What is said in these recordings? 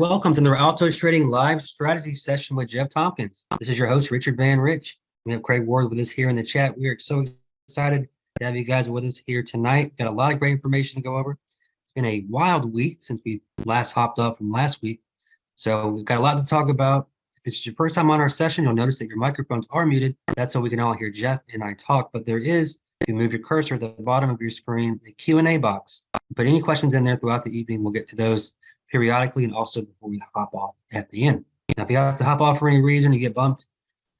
welcome to the Altos Trading Live Strategy Session with Jeff Tompkins. This is your host, Richard Van Rich. We have Craig Ward with us here in the chat. We are so excited to have you guys with us here tonight. Got a lot of great information to go over. It's been a wild week since we last hopped up from last week. So we've got a lot to talk about. If this is your first time on our session, you'll notice that your microphones are muted. That's so we can all hear Jeff and I talk. But there is, if you move your cursor at the bottom of your screen, a Q&A box. Put any questions in there throughout the evening. We'll get to those periodically and also before we hop off at the end. Now, if you have to hop off for any reason, you get bumped,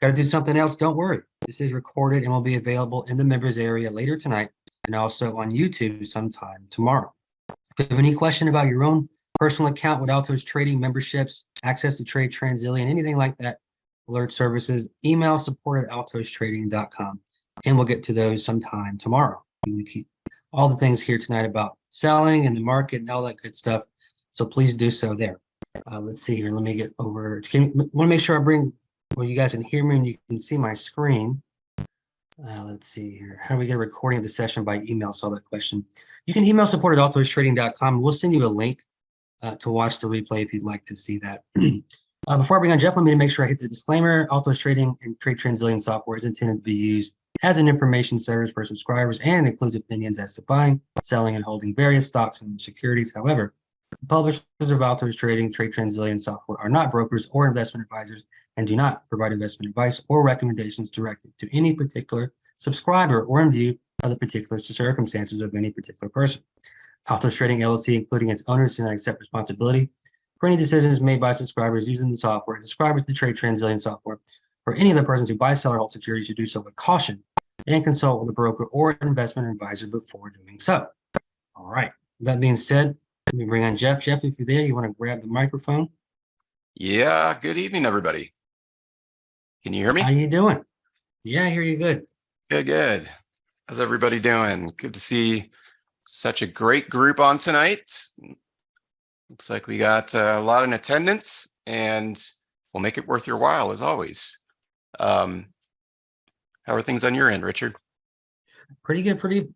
got to do something else, don't worry. This is recorded and will be available in the members area later tonight and also on YouTube sometime tomorrow. If you have any question about your own personal account with Altos Trading memberships, access to Trade Transillion, anything like that, alert services, email support@altostrading.com, and we'll get to those sometime tomorrow. We keep all the things here tonight about selling and the market and all that good stuff. So please do so there. Let's see here. Let me get over. I want to make sure I bring where you guys can hear me and you can see my screen. Let's see here. How do we get a recording of the session by email? Saw that question. You can email support@altostrading.com. We'll send you a link to watch the replay if you'd like to see that. Before I bring on Jeff, let me make sure I hit the disclaimer. Altos Trading and Trade Transillion software is intended to be used as an information service for subscribers and includes opinions as to buying, selling, and holding various stocks and securities. However, the publishers of Altos Trading, Trade Transillion software are not brokers or investment advisors and do not provide investment advice or recommendations directed to any particular subscriber or in view of the particular circumstances of any particular person. Altos Trading LLC, including its owners, do not accept responsibility for any decisions made by subscribers using the software and subscribers to Trade Transillion software. For any of the persons who buy, sell, or hold securities, should do so with caution and consult with a broker or investment advisor before doing so. All right. That being said, let me bring on Jeff. Jeff, if you're there, you want to grab the microphone? Yeah. Good evening, everybody. Can you hear me? How you doing? Yeah, I hear you good. Good. How's everybody doing? Good to see such a great group on tonight. Looks like we got a lot in attendance, and we'll make it worth your while as always. How are things on your end, Richard? Pretty good.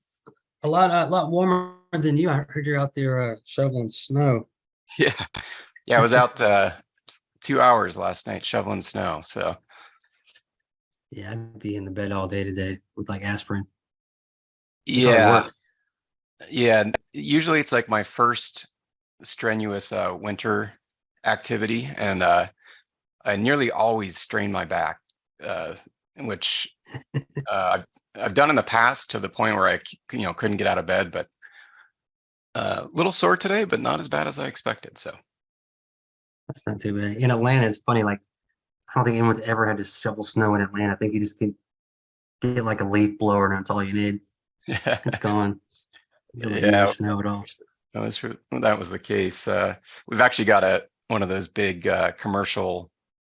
A lot warmer than you. I heard you're out there shoveling snow. Yeah. I was out 2 hours last night shoveling snow. So yeah, I'd be in the bed all day today with like aspirin. Yeah. Usually it's like my first strenuous winter activity, and I nearly always strain my back, which I've done in the past to the point where I couldn't get out of bed, but a little sore today, but not as bad as I expected. So that's not too bad. In Atlanta, it's funny. Like, I don't think anyone's ever had to shovel snow in Atlanta. I think you just can get like a leaf blower, and that's all you need. Yeah, it's gone. Yeah, snow at all. That was the case. We've actually got one of those big commercial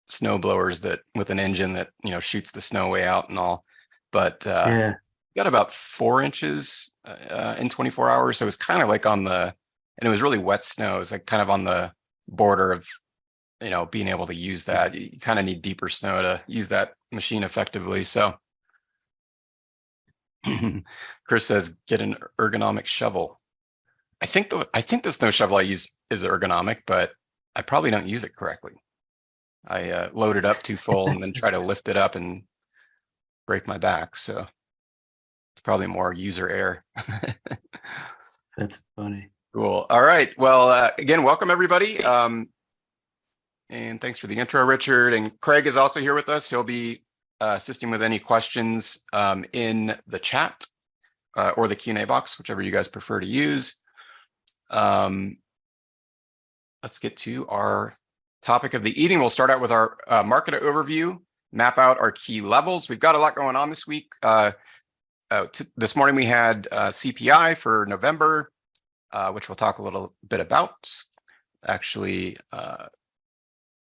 snow blowers that with an engine that shoots the snow way out and all. But yeah, got about 4 inches in 24 hours. So it was kind of like and it was really wet snow. It was like kind of on the border of, being able to use that. You kind of need deeper snow to use that machine effectively. So Chris says, get an ergonomic shovel. I think the snow shovel I use is ergonomic, but I probably don't use it correctly. I load it up too full and then try to lift it up and break my back. So it's probably more user error. That's funny. Cool. All right. Well, again, welcome everybody. And thanks for the intro, Richard. And Craig is also here with us. He'll be assisting with any questions in the chat or the Q&A box, whichever you guys prefer to use. Let's get to our topic of the evening. We'll start out with our market overview, map out our key levels. We've got a lot going on this week. This morning we had CPI for November, which we'll talk a little bit about. Actually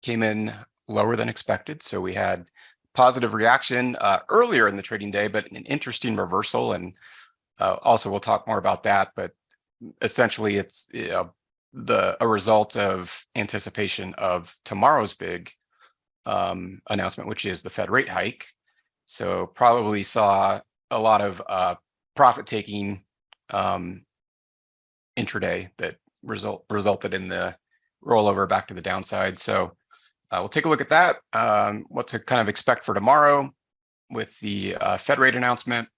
came in lower than expected. So we had positive reaction earlier in the trading day, but an interesting reversal. And also we'll talk more about that. But essentially it's a result of anticipation of tomorrow's big announcement, which is the Fed rate hike. So probably saw a lot of profit taking intraday that resulted in the roll over back to the downside. So we'll take a look at that, what to kind of expect for tomorrow with the Fed rate announcement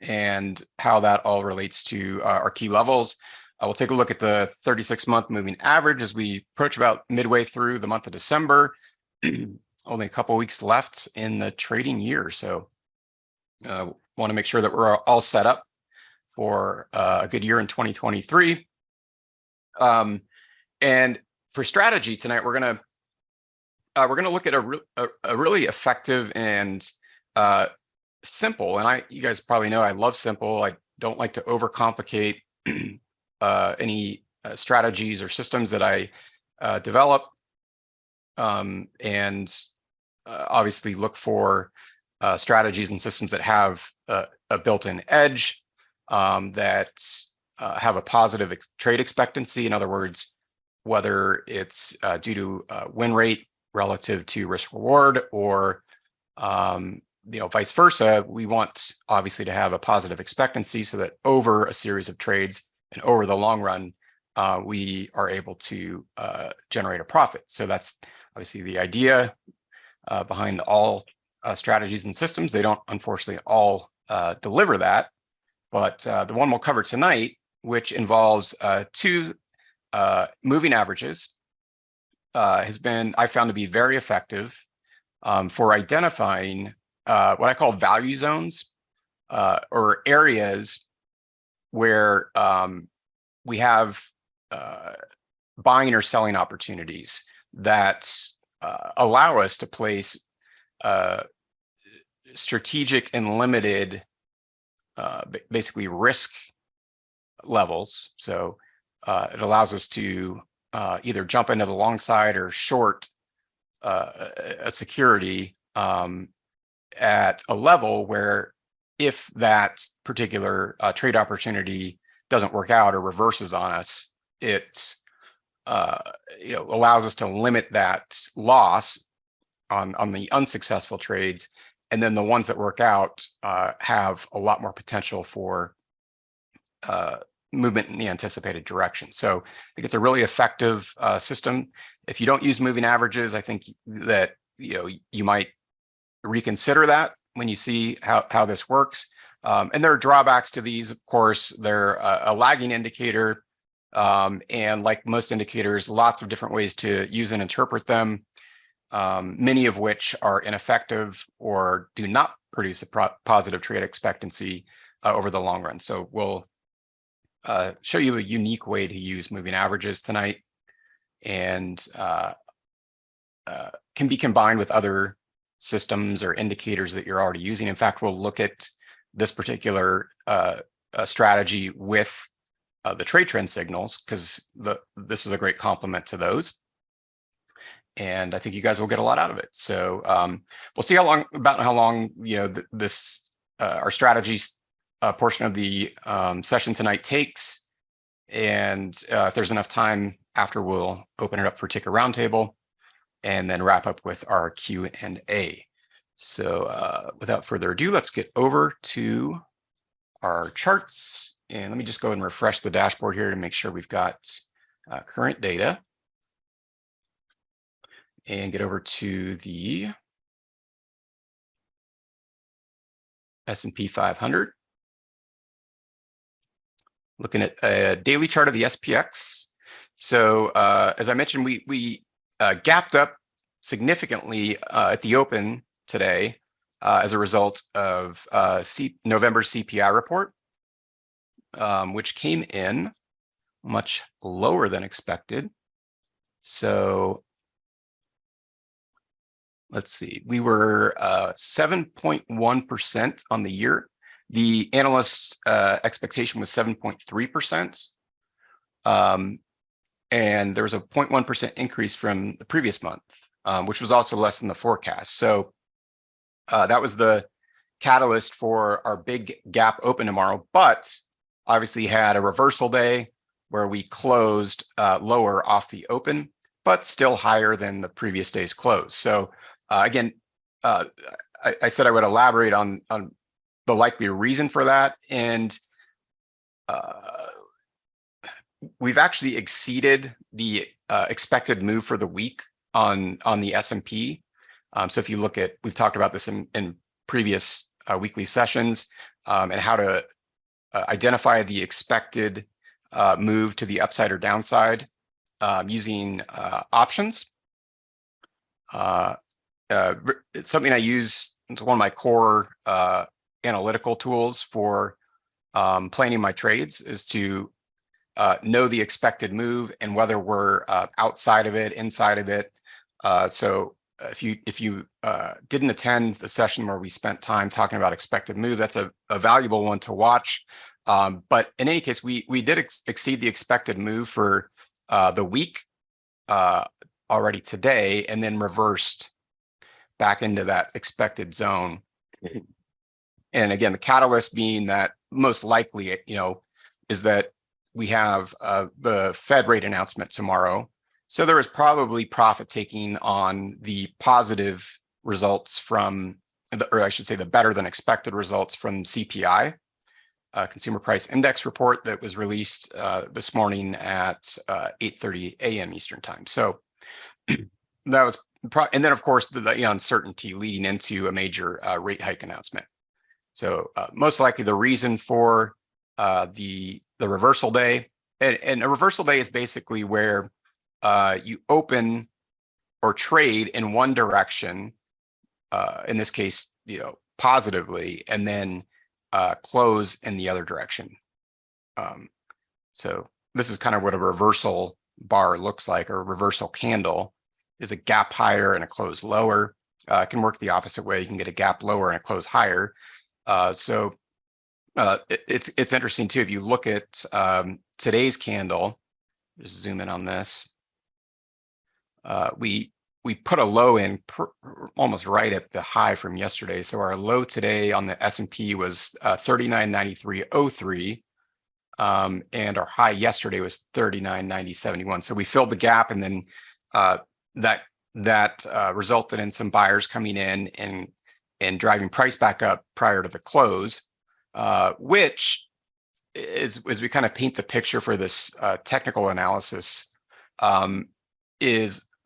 and how that all relates to our key levels. We'll take a look at the 36-month moving average as we approach about midway through the month of December. Only a couple weeks left in the trading year. So want to make sure that we're all set up for a good year in 2023. And for strategy tonight, we're gonna look at a really effective and simple. And you guys probably know I love simple. I don't like to overcomplicate any strategies or systems that I develop. And obviously look for strategies and systems that have a built-in edge, that have a positive trade expectancy. In other words, whether it's due to win rate relative to risk reward, or vice versa. We want obviously to have a positive expectancy so that over a series of trades and over the long run, we are able to generate a profit. So that's obviously the idea behind all strategies and systems. They don't unfortunately all deliver that, but the one we'll cover tonight, which involves two moving averages, has been, I found, to be very effective for identifying what I call value zones, or areas where we have buying or selling opportunities that allow us to place strategic and limited, basically risk levels. So it allows us to either jump into the long side or short a security at a level where, if that particular trade opportunity doesn't work out or reverses on us, it allows us to limit that loss on the unsuccessful trades, and then the ones that work out have a lot more potential for movement in the anticipated direction. So I think it's a really effective system. If you don't use moving averages, I think that you might reconsider that when you see how this works. And there are drawbacks to these, of course. They're a lagging indicator, and like most indicators, lots of different ways to use and interpret them, many of which are ineffective or do not produce a positive trade expectancy over the long run. So we'll show you a unique way to use moving averages tonight, and can be combined with other systems or indicators that you're already using. In fact, we'll look at this particular strategy with the trade trend signals, because this is a great complement to those. And I think you guys will get a lot out of it. So we'll see how long this our strategies portion of the session tonight takes. And if there's enough time after, we'll open it up for ticker roundtable and then wrap up with our Q&A. So without further ado, let's get over to our charts. And let me just go and refresh the dashboard here to make sure we've got current data. And get over to the S&P 500. Looking at a daily chart of the SPX. So as I mentioned, we gapped up significantly at the open today as a result of November CPI report, which came in much lower than expected. So let's see, we were 7.1% on the year. The analyst expectation was 7.3%. And there was a 0.1% increase from the previous month, which was also less than the forecast. So that was the catalyst for our big gap open tomorrow, but obviously had a reversal day where we closed lower off the open, but still higher than the previous day's close. So again, I said I would elaborate on the likely reason for that. And we've actually exceeded the expected move for the week on the S&P. So if you look at, we've talked about this in previous weekly sessions, and how to identify the expected move to the upside or downside using options. It's something I use. It's one of my core analytical tools for planning my trades, is to know the expected move and whether we're outside of it, inside of it. So if you didn't attend the session where we spent time talking about expected move, that's a valuable one to watch. But in any case, we did exceed the expected move for the week already today, and then reversed back into that expected zone. And again, the catalyst being that most likely, is that we have the Fed rate announcement tomorrow. So there is probably profit taking on the positive results from, or I should say the better than expected results from CPI, Consumer Price Index report that was released this morning at 8:30 a.m. Eastern time. So that was, and then of course the uncertainty leading into a major rate hike announcement. So most likely the reason for the reversal day, and a reversal day is basically where you open or trade in one direction, in this case, positively, and then close in the other direction. So this is kind of what a reversal bar looks like, or a reversal candle is a gap higher and a close lower. It can work the opposite way. You can get a gap lower and a close higher. So it's interesting too. If you look at today's candle, just zoom in on this. We put a low in almost right at the high from yesterday. So our low today on the S&P was 39.93.03, and our high yesterday was 39.90.71. So we filled the gap, and then that resulted in some buyers coming in and driving price back up prior to the close, which is, as we kind of paint the picture for this technical analysis,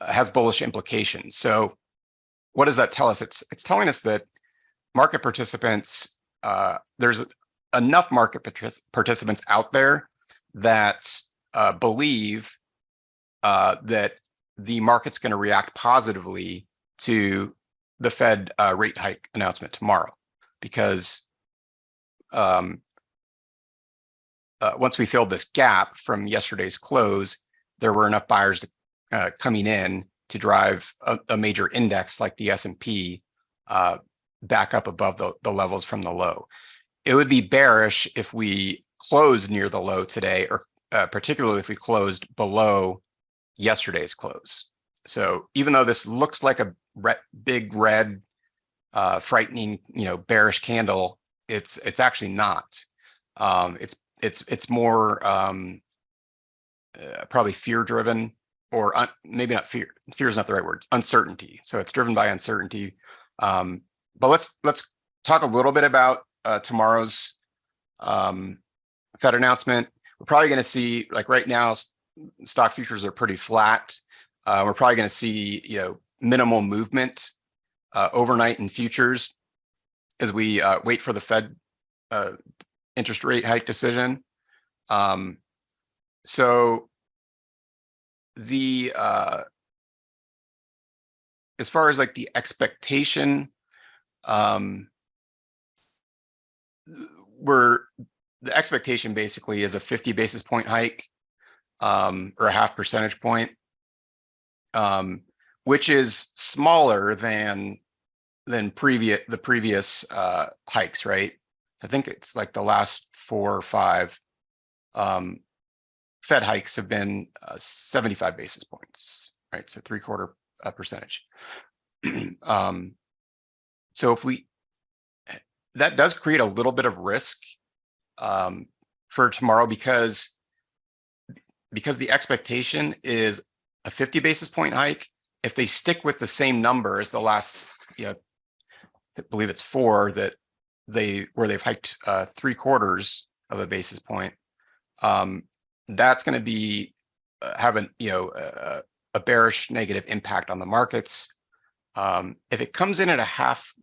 has bullish implications. So what does that tell us? It's telling us that market participants, there's enough market participants out there that believe that the market's going to react positively to the Fed rate hike announcement tomorrow, because once we filled this gap from yesterday's close, there were enough buyers coming in to drive a major index like the S&P back up above the levels from the low. It would be bearish if we closed near the low today, or particularly if we closed below yesterday's close. So even though this looks like a big red, frightening, bearish candle, it's actually not. It's more probably fear driven, or maybe not fear. Fear is not the right word. It's uncertainty. So it's driven by uncertainty. But let's talk a little bit about tomorrow's Fed announcement. We're probably going to see, like right now, stock futures are pretty flat. We're probably going to see, minimal movement overnight in futures as we wait for the Fed interest rate hike decision. So the as far as like the expectation, the expectation basically is a 50 basis point hike, or a half percentage point, which is smaller than the previous hikes, right? I think it's like the last 4 or 5 Fed hikes have been 75 basis points, right? So 3/4 percentage. So if that does create a little bit of risk for tomorrow, because the expectation is a 50 basis point hike. If they stick with the same number as the last, I believe it's 4 where they've hiked 3/4 of a basis point, that's going to be have a bearish negative impact on the markets. If it comes in at a half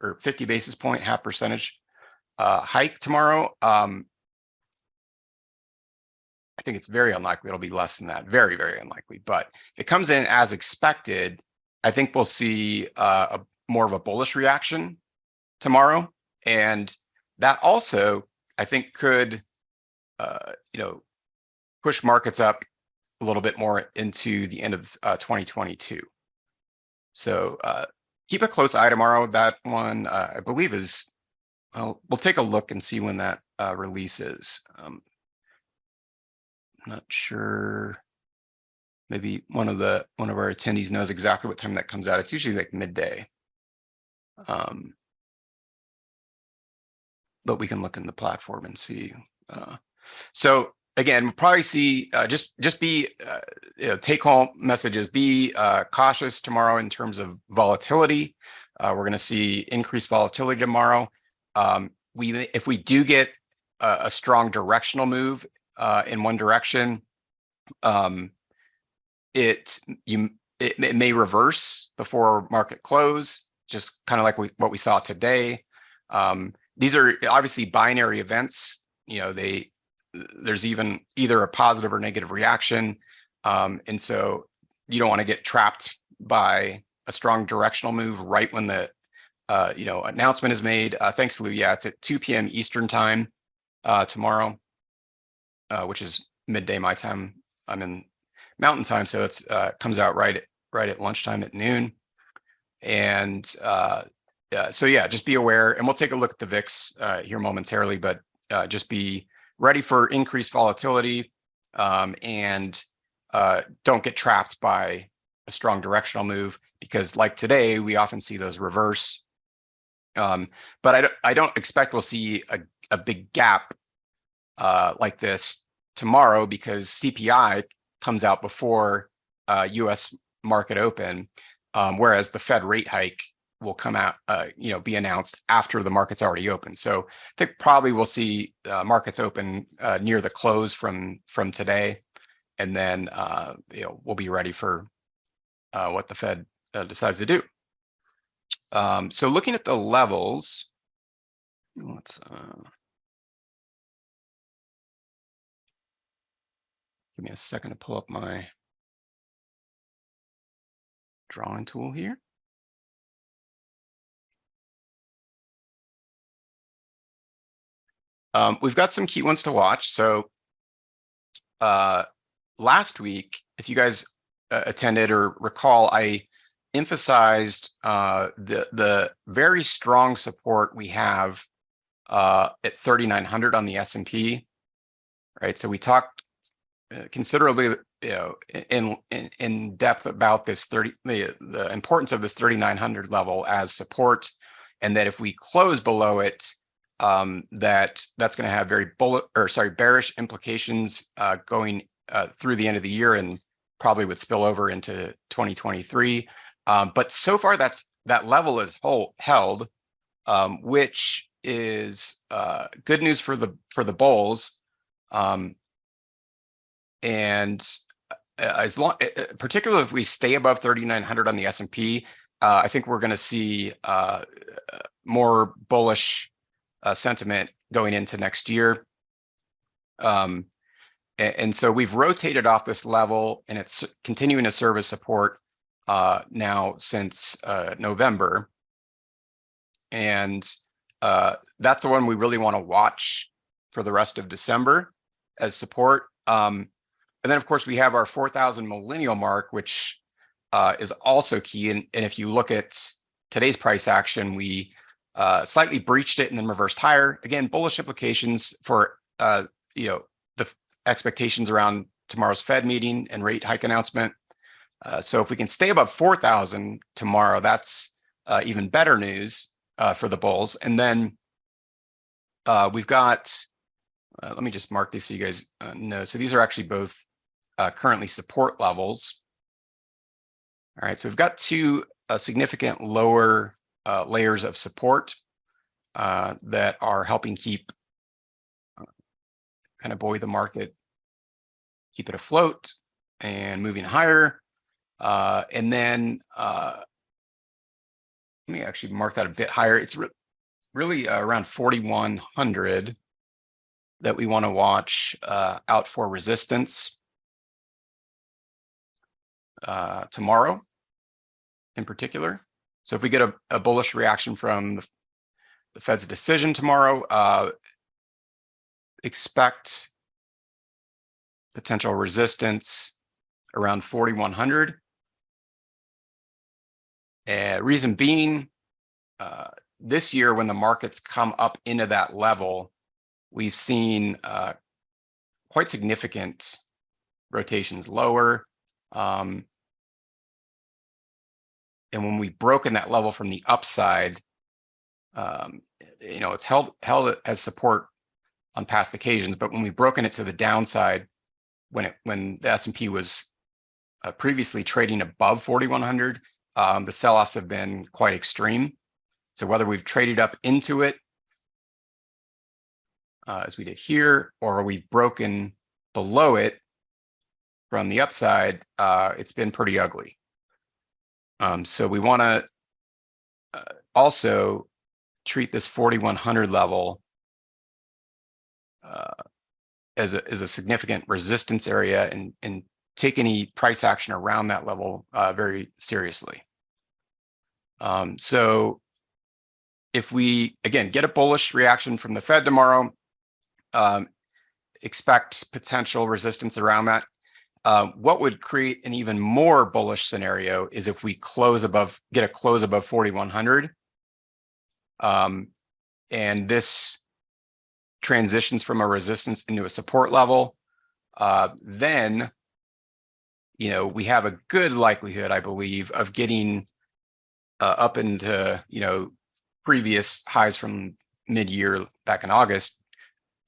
or 50 basis point, half percentage hike tomorrow, I think it's very unlikely it'll be less than that. Very, very unlikely. But if it comes in as expected, I think we'll see more of a bullish reaction tomorrow. And that also, I think, could, push markets up a little bit more into the end of 2022. So keep a close eye tomorrow. That one, I believe, is, well, we'll take a look and see when that release is. I'm not sure. Maybe one of our attendees knows exactly what time that comes out. It's usually like midday. But we can look in the platform and see. So again, we'll probably see just be take home messages. Be cautious tomorrow in terms of volatility. We're going to see increased volatility tomorrow. If we do get a strong directional move in one direction, it may reverse before market close, just kind of like what we saw today. These are obviously binary events. There's even either a positive or negative reaction. And so you don't want to get trapped by a strong directional move right when the announcement is made. Thanks, Lou. Yeah, it's at 2 p.m. Eastern time tomorrow, which is midday my time. I'm in Mountain time, so it's comes out right at lunchtime at noon. And so yeah, just be aware, and we'll take a look at the VIX here momentarily, but just be ready for increased volatility, and don't get trapped by a strong directional move, because like today, we often see those reverse. But I don't expect we'll see a big gap like this tomorrow, because CPI comes out before U.S. market open, whereas the Fed rate hike will come out, be announced after the market's already open. So I think probably we'll see markets open near the close from today, and then we'll be ready for what the Fed decides to do. So looking at the levels, let's give me a second to pull up my drawing tool here. We've got some key ones to watch. So last week, if you guys attended or recall, I emphasized the very strong support we have at 3,900 on the S&P, right? So we talked considerably, in depth about this the importance of this 3,900 level as support, and that if we close below it, that's going to have very bearish implications going through the end of the year, and probably would spill over into 2023. But so far, that level is held, which is good news for the bulls. And particularly if we stay above 3,900 on the S&P, I think we're going to see more bullish sentiment going into next year. And so we've rotated off this level, and it's continuing to serve as support now since November. And that's the one we really want to watch for the rest of December as support. And then, of course, we have our 4,000 millennial mark, which is also key. And if you look at today's price action, we slightly breached it and then reversed higher. Again, bullish implications for the expectations around tomorrow's Fed meeting and rate hike announcement. So if we can stay above 4,000 tomorrow, that's even better news for the bulls. And then we've got, let me just mark these so you guys know. So these are actually both currently support levels. All right, so we've got two significant lower layers of support that are helping keep kind of buoy the market, keep it afloat. and moving higher. And then let me actually mark that a bit higher. It's really around 4,100 that we want to watch out for resistance tomorrow in particular. So if we get a bullish reaction from the Fed's decision tomorrow, expect potential resistance around 4,100. Reason being, this year when the markets come up into that level, we've seen quite significant rotations lower. And when we've broken that level from the upside, it's held as support on past occasions. But when we've broken it to the downside, when the S&P was previously trading above 4,100, the sell-offs have been quite extreme. So whether we've traded up into it, as we did here, or we've broken below it from the upside, it's been pretty ugly. So we want to also treat this 4,100 level as a significant resistance area and take any price action around that level very seriously. So if we, again, get a bullish reaction from the Fed tomorrow, expect potential resistance around that. What would create an even more bullish scenario is if we get a close above 4,100. And this transitions from a resistance into a support level. Then, we have a good likelihood, I believe, of getting up into, previous highs from mid-year back in August,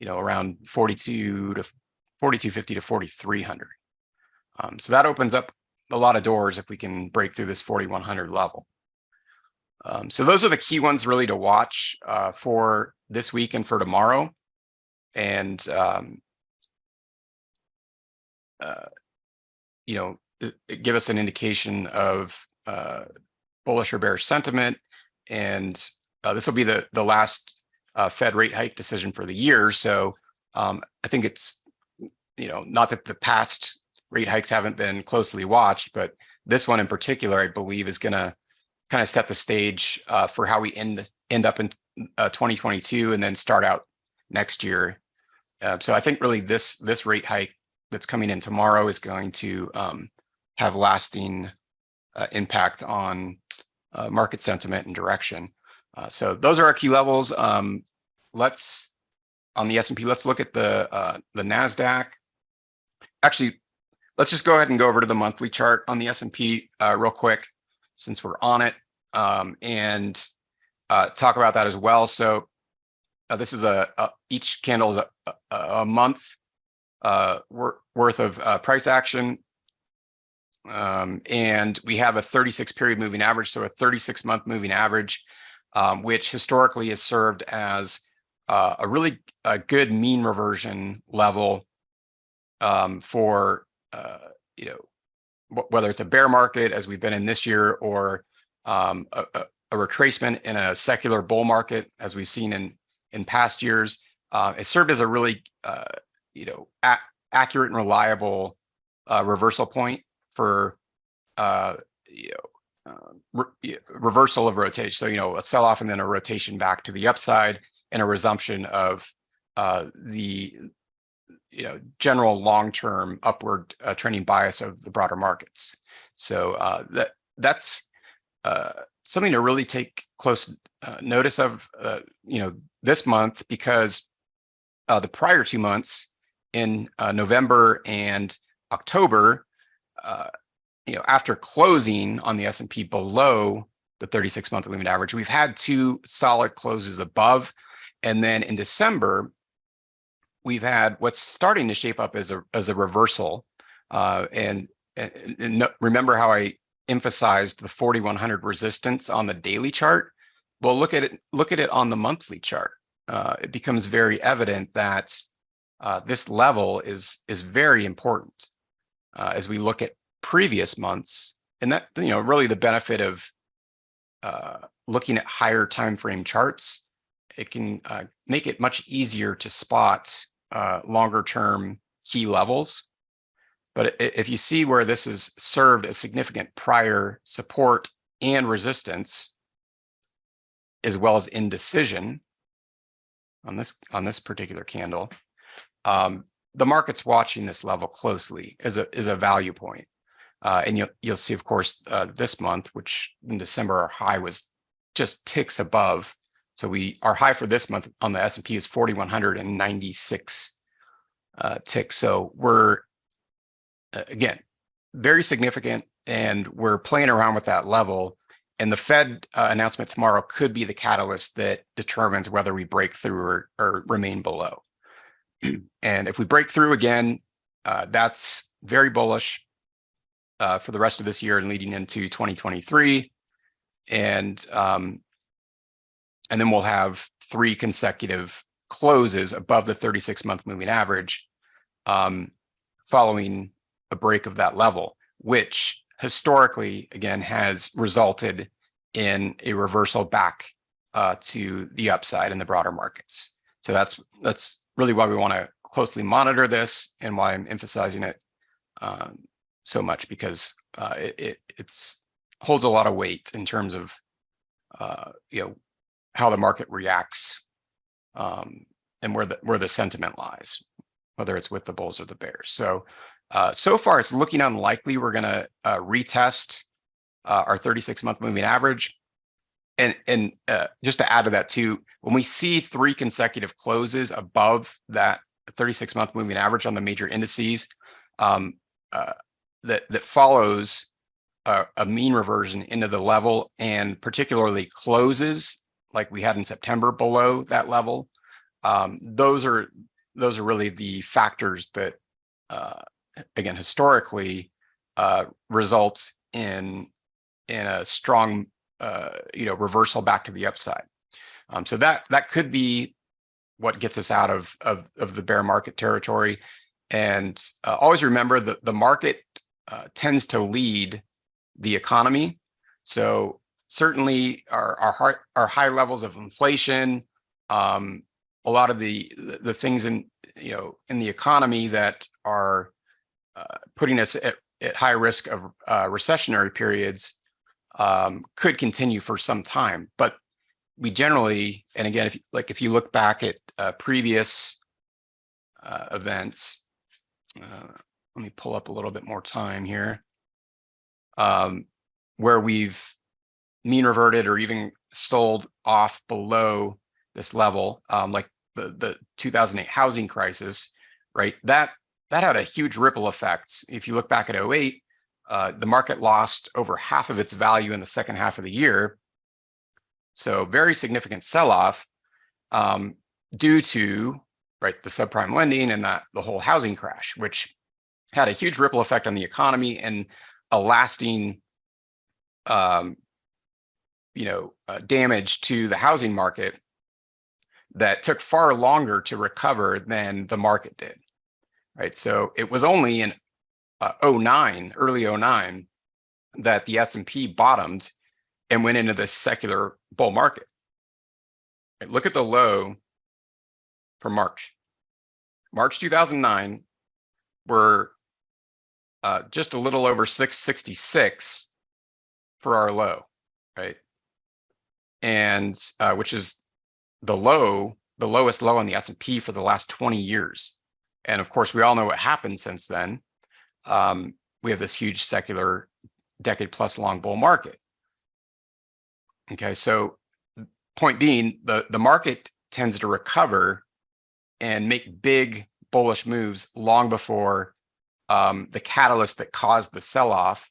around 4,250 to 4,300. So that opens up a lot of doors if we can break through this 4,100 level. So those are the key ones really to watch for this week and for tomorrow. And, give us an indication of bullish or bearish sentiment. And this will be the last Fed rate hike decision for the year. So I think it's, not that the past rate hikes haven't been closely watched, but this one in particular, I believe, is going to kind of set the stage for how we end up in 2022 and then start out next year. So I think really this rate hike that's coming in tomorrow is going to have lasting impact on market sentiment and direction. So those are our key levels. On the S&P, let's look at the NASDAQ. Actually, let's just go ahead and go over to the monthly chart on the S&P real quick, since we're on it, and talk about that as well. So this is each candle is a month worth of price action. And we have a 36 period moving average, so a 36-month moving average, which historically has served as a really good mean reversion level for whether it's a bear market as we've been in this year, or a retracement in a secular bull market as we've seen in past years. It served as a really accurate and reliable reversal point for reversal of rotation. So a sell-off and then a rotation back to the upside and a resumption of the general long-term upward trending bias of the broader markets. So that's something to really take close notice of this month, because the prior 2 months in November and October, after closing on the S&P below the 36-month moving average, we've had 2 solid closes above. And then in December, we've had what's starting to shape up as a reversal. And remember how I emphasized the 4,100 resistance on the daily chart? Well, look at it on the monthly chart. It becomes very evident that this level is very important. as we look at previous months, and that, really the benefit of looking at higher time frame charts, it can make it much easier to spot longer term key levels. But if you see where this has served as significant prior support and resistance, as well as indecision on this particular candle, the market's watching this level closely as a value point. And you'll see, of course, this month, which in December our high was just ticks above. So our high for this month on the S&P is 4,196 ticks. So we're again very significant, and we're playing around with that level. And the Fed announcement tomorrow could be the catalyst that determines whether we break through or remain below. And if we break through again, that's very bullish for the rest of this year and leading into 2023. And then we'll have 3 consecutive closes above the 36-month moving average following a break of that level, which historically, again, has resulted in a reversal back to the upside in the broader markets. So that's really why we want to closely monitor this, and why I'm emphasizing it so much, because it's holds a lot of weight in terms of how the market reacts and where the sentiment lies, whether it's with the bulls or the bears. So so far it's looking unlikely we're going to retest our 36-month moving average. And just to add to that too, when we see 3 consecutive closes above that 36-month moving average on the major indices, that follows a mean reversion into the level, and particularly closes like we had in September below that level, those are really the factors that again historically result in a strong reversal back to the upside. So that could be what gets us out of the bear market territory. And always remember that the market tends to lead the economy. So certainly our high levels of inflation, a lot of the things in the economy that are putting us at high risk of recessionary periods could continue for some time. But we generally, and again, if you look back at previous events, let me pull up a little bit more time here, where we've mean reverted or even sold off below this level, like the 2008 housing crisis, right? That had a huge ripple effect. If you look back at 2008, the market lost over half of its value in the second half of the year. So very significant sell-off due to the subprime lending and the whole housing crash, which had a huge ripple effect on the economy and a lasting damage to the housing market that took far longer to recover than the market did. Right. So it was only in early 09, that the S&P bottomed and went into this secular bull market. Right, look at the low for March 2009. We're just a little over 666 for our low, right? And which is the lowest low on the S&P for the last 20 years. And of course, we all know what happened since then. We have this huge secular decade plus long bull market. Okay, so point being, the market tends to recover and make big bullish moves long before the catalyst that caused the sell-off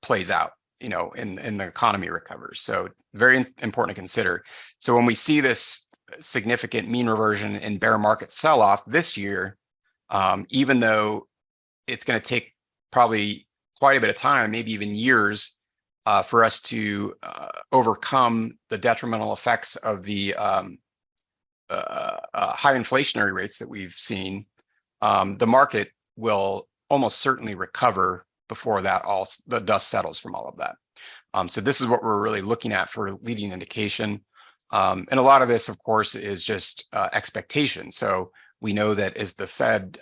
plays out, and the economy recovers. So very important to consider. So when we see this significant mean reversion and bear market sell-off this year, even though it's going to take probably quite a bit of time, maybe even years, for us to overcome the detrimental effects of the high inflationary rates that we've seen, the market will almost certainly recover before the dust settles from all of that. So this is what we're really looking at for leading indication. And a lot of this, of course, is just expectation. So we know that as the Fed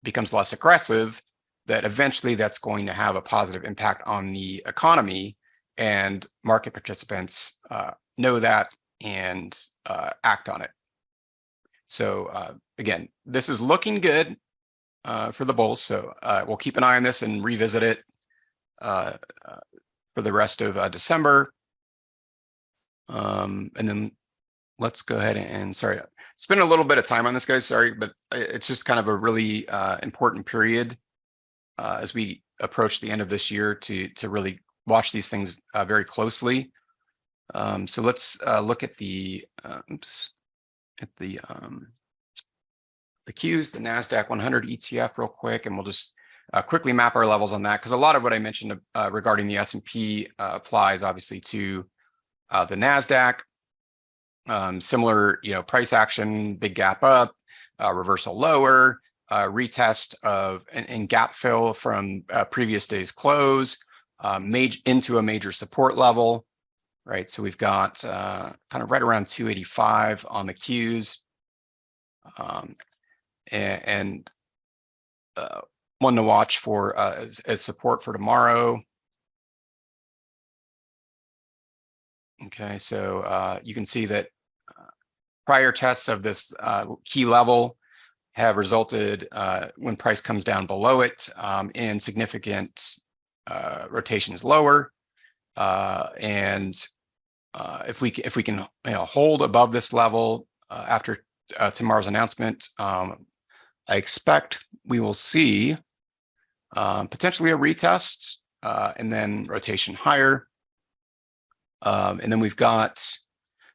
becomes less aggressive, that eventually that's going to have a positive impact on the economy, and market participants know that and act on it. So again, this is looking good for the bulls. So we'll keep an eye on this and revisit it for the rest of December. And then let's go ahead and sorry, spend a little bit of time on this, guys. Sorry, but it's just kind of a really important period as we approach the end of this year to really watch these things very closely. So let's look at the Qs, the NASDAQ 100 ETF real quick, and we'll just quickly map our levels on that, because a lot of what I mentioned regarding the S&P applies obviously to the NASDAQ. Similar, price action, big gap up, reversal lower, retest of and gap fill from previous day's close, into a major support level, right? So we've got kind of right around 285 on the Qs, and one to watch for as support for tomorrow. Okay, so you can see that prior tests of this key level have resulted when price comes down below it in significant rotations lower, and if we can hold above this level after tomorrow's announcement, I expect we will see potentially a retest and then rotation higher. And then we've got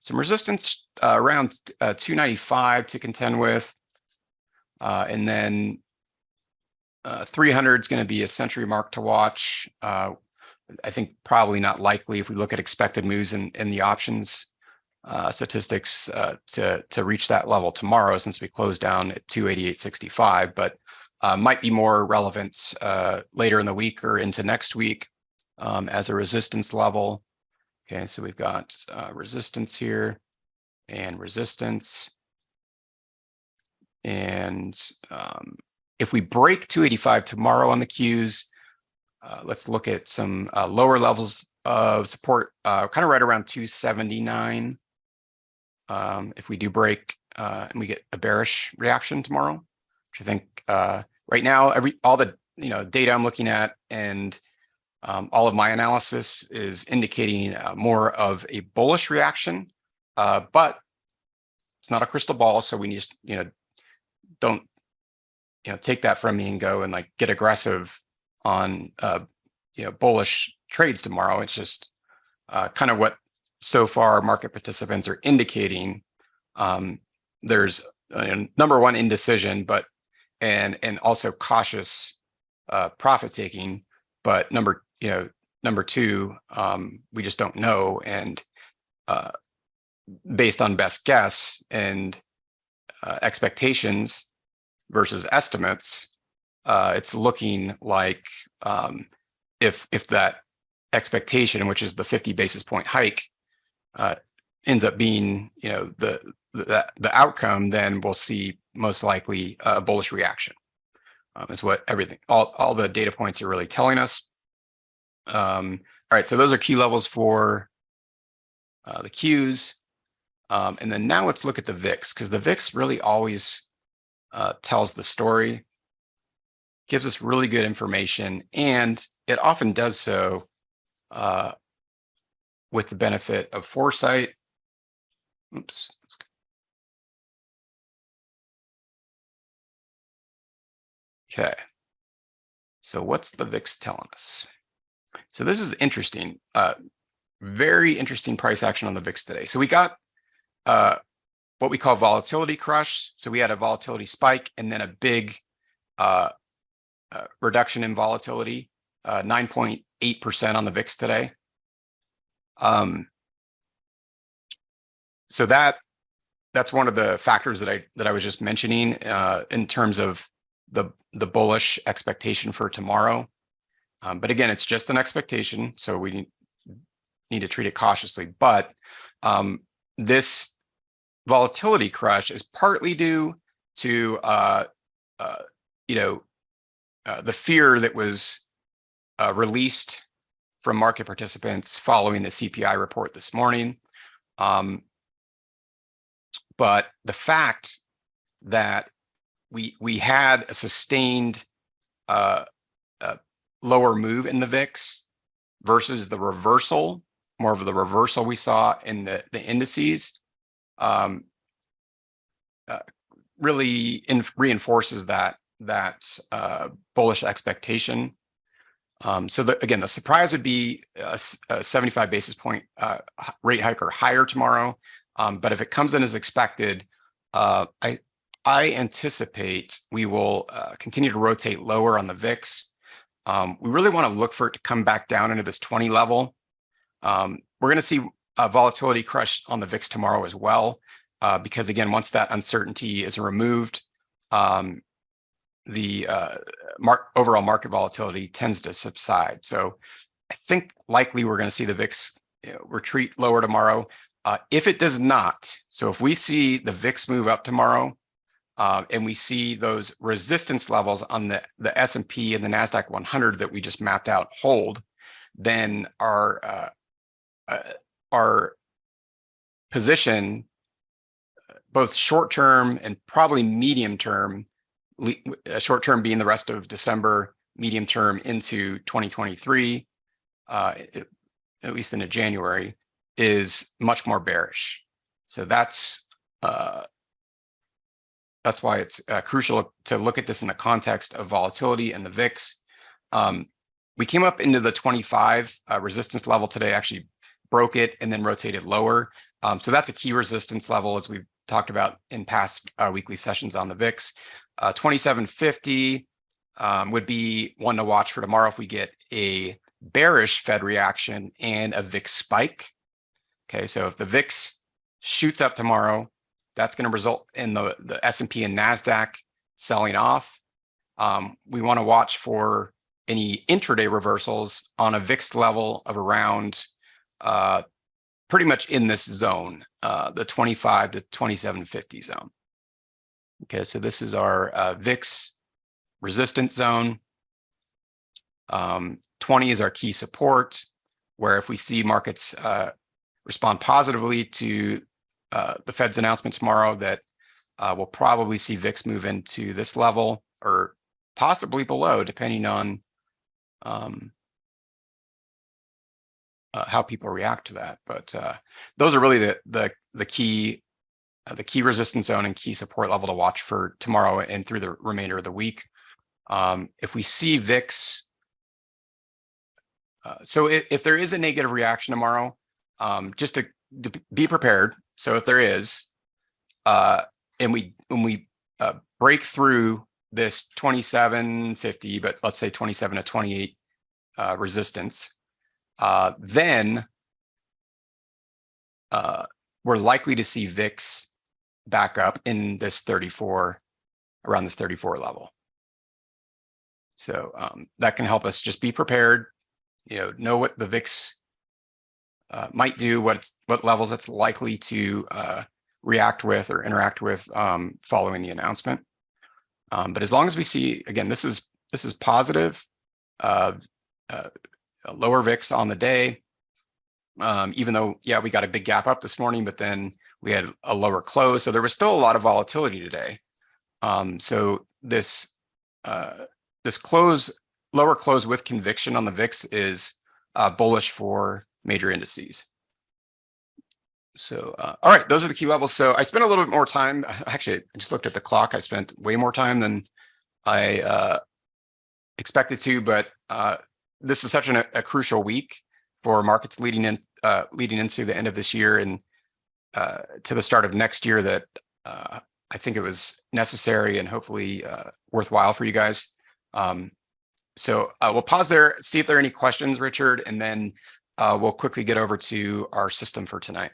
some resistance around 295 to contend with. And then 300 is going to be a century mark to watch. I think probably not likely if we look at expected moves in the options statistics to reach that level tomorrow, since we closed down at 288.65, but might be more relevant later in the week or into next week as a resistance level. Okay, so we've got resistance here and resistance. And if we break 285 tomorrow on the Qs, let's look at some lower levels of support, kind of right around 279. If we do break and we get a bearish reaction tomorrow, which I think right now, all the data I'm looking at and all of my analysis is indicating more of a bullish reaction, but it's not a crystal ball, so we just don't take that from me and go and get aggressive on bullish trades tomorrow. It's just kind of what so far market participants are indicating. There's number one, indecision, but and also cautious profit taking, but number two, we just don't know, and based on best guess and expectations versus estimates, it's looking like if that expectation, which is the 50 basis point hike, ends up being the outcome, then we'll see most likely a bullish reaction. Is what all the data points are really telling us. All right, so those are key levels for the Qs. And then now let's look at the VIX, because the VIX really always tells the story, gives us really good information, and it often does so with the benefit of foresight. Oops. Okay. So what's the VIX telling us? So this is interesting. Very interesting price action on the VIX today. So we got what we call volatility crush. So we had a volatility spike and then a big reduction in volatility, 9.8% on the VIX today. So that's one of the factors that I was just mentioning in terms of the bullish expectation for tomorrow. But again, it's just an expectation, so we need to treat it cautiously. But this volatility crush is partly due to the fear that was released from market participants following the CPI report this morning. But the fact that we had a sustained lower move in the VIX versus the reversal, more of the reversal we saw in the indices, really reinforces that bullish expectation. So again, the surprise would be a 75 basis point rate hike or higher tomorrow. But if it comes in as expected, I anticipate we will continue to rotate lower on the VIX. We really want to look for it to come back down into this 20 level. We're going to see a volatility crush on the VIX tomorrow as well, because again, once that uncertainty is removed, the overall market volatility tends to subside. So I think likely we're going to see the VIX retreat lower tomorrow. If it does not, so if we see the VIX move up tomorrow, and we see those resistance levels on the S&P and the NASDAQ 100 that we just mapped out hold, then our position, both short-term and probably medium-term, short-term being the rest of December, medium-term into 2023, at least into January, is much more bearish. So that's why it's crucial to look at this in the context of volatility and the VIX. We came up into the 25 resistance level today, actually broke it and then rotated lower. So that's a key resistance level, as we've talked about in past weekly sessions on the VIX. 2750 would be one to watch for tomorrow if we get a bearish Fed reaction and a VIX spike. Okay, so if the VIX shoots up tomorrow, that's going to result in the S&P and NASDAQ selling off. We want to watch for any intraday reversals on a VIX level of around pretty much in this zone, the 25 to 2750 zone. Okay, so this is our VIX resistance zone. 20 is our key support, where if we see markets respond positively to the Fed's announcement tomorrow, that we'll probably see VIX move into this level or possibly below, depending on how people react to that. But those are really the key resistance zone and key support level to watch for tomorrow and through the remainder of the week. If we see VIX, so if there is a negative reaction tomorrow, just to be prepared. So if there is, and when we break through this 2750, but let's say 27 to 28 resistance, then we're likely to see VIX back up in this 34, around this 34 level. So that can help us just be prepared, know what the VIX might do, what levels it's likely to react with or interact with following the announcement. But as long as we see, again, this is positive, lower VIX on the day, even though, yeah, we got a big gap up this morning, but then we had a lower close. So there was still a lot of volatility today. So this lower close with conviction on the VIX is bullish for major indices. So, all right, those are the key levels. So I spent a little bit more time. Actually, I just looked at the clock. I spent way more time than I expected to, but this is such a crucial week for markets leading into the end of this year and to the start of next year that I think it was necessary and hopefully worthwhile for you guys. So we'll pause there, see if there are any questions, Richard, and then we'll quickly get over to our system for tonight.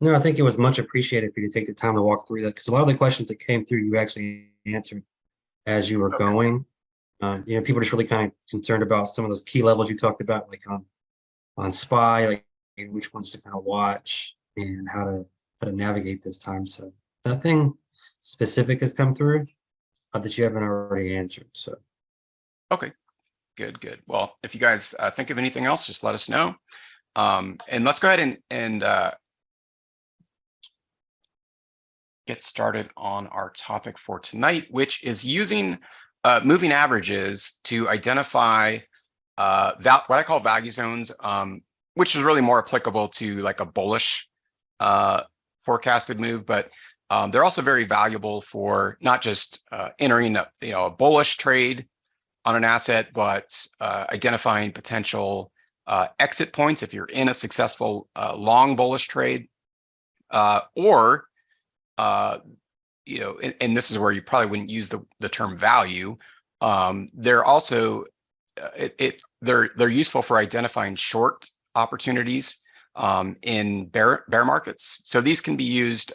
No, I think it was much appreciated for you to take the time to walk through that, because a lot of the questions that came through, you actually answered. as you were Okay. going. People are just really kind of concerned about some of those key levels you talked about, like on SPY, like which ones to kind of watch and how to navigate this time. So nothing specific has come through that you haven't already answered. So Okay. Good. Well, if you guys think of anything else, just let us know. And let's go ahead and get started on our topic for tonight, which is using moving averages to identify what I call value zones, which is really more applicable to like a bullish forecasted move, but they're also very valuable for not just entering a bullish trade on an asset, but identifying potential exit points if you're in a successful long bullish trade, or and this is where you probably wouldn't use the term value. They're also they're useful for identifying short opportunities in bear markets. So these can be used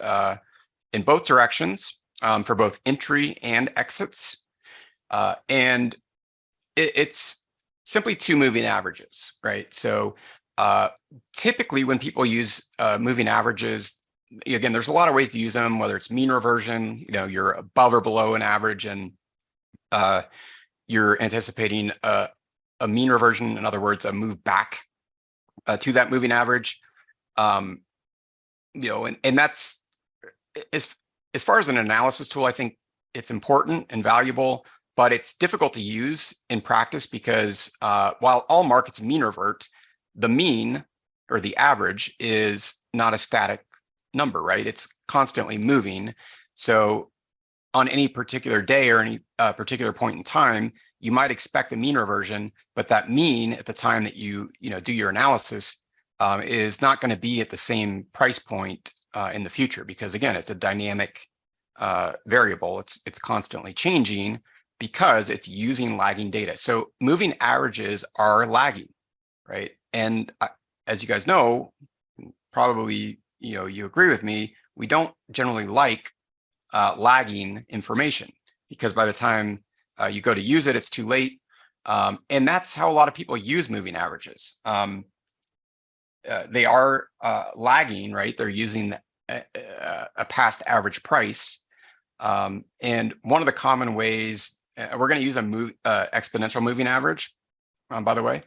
in both directions for both entry and exits, and it's simply two moving averages, right? So typically when people use moving averages, again, there's a lot of ways to use them, whether it's mean reversion, you're above or below an average and you're anticipating a mean reversion, in other words, a move back to that moving average. And that's, as far as an analysis tool, I think it's important and valuable, but it's difficult to use in practice because while all markets mean revert, the mean or the average is not a static number, right? It's constantly moving. So on any particular day or any particular point in time, you might expect a mean reversion, but that mean at the time that you do your analysis is not going to be at the same price point in the future, because again, it's a dynamic variable. It's constantly changing because it's using lagging data. So moving averages are lagging, right? And as you guys know, probably you agree with me, we don't generally like lagging information, because by the time you go to use it, it's too late. And that's how a lot of people use moving averages. They are lagging, right? They're using a past average price. And one of the common ways, we're going to use a exponential moving average, by the way.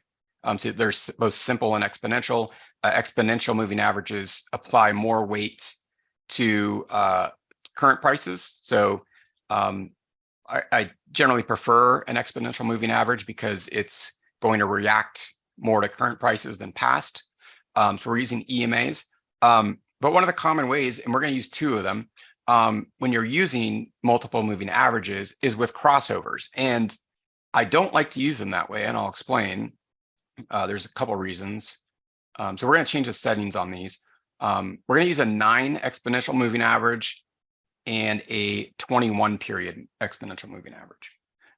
So there's both simple and exponential. Exponential moving averages apply more weight to current prices. So I generally prefer an exponential moving average because it's going to react more to current prices than past. So we're using EMAs. But one of the common ways, and we're going to use two of them, when you're using multiple moving averages, is with crossovers. And I don't like to use them that way, and I'll explain. There's a couple reasons. So we're going to change the settings on these. We're going to use a 9 exponential moving average and a 21 period exponential moving average.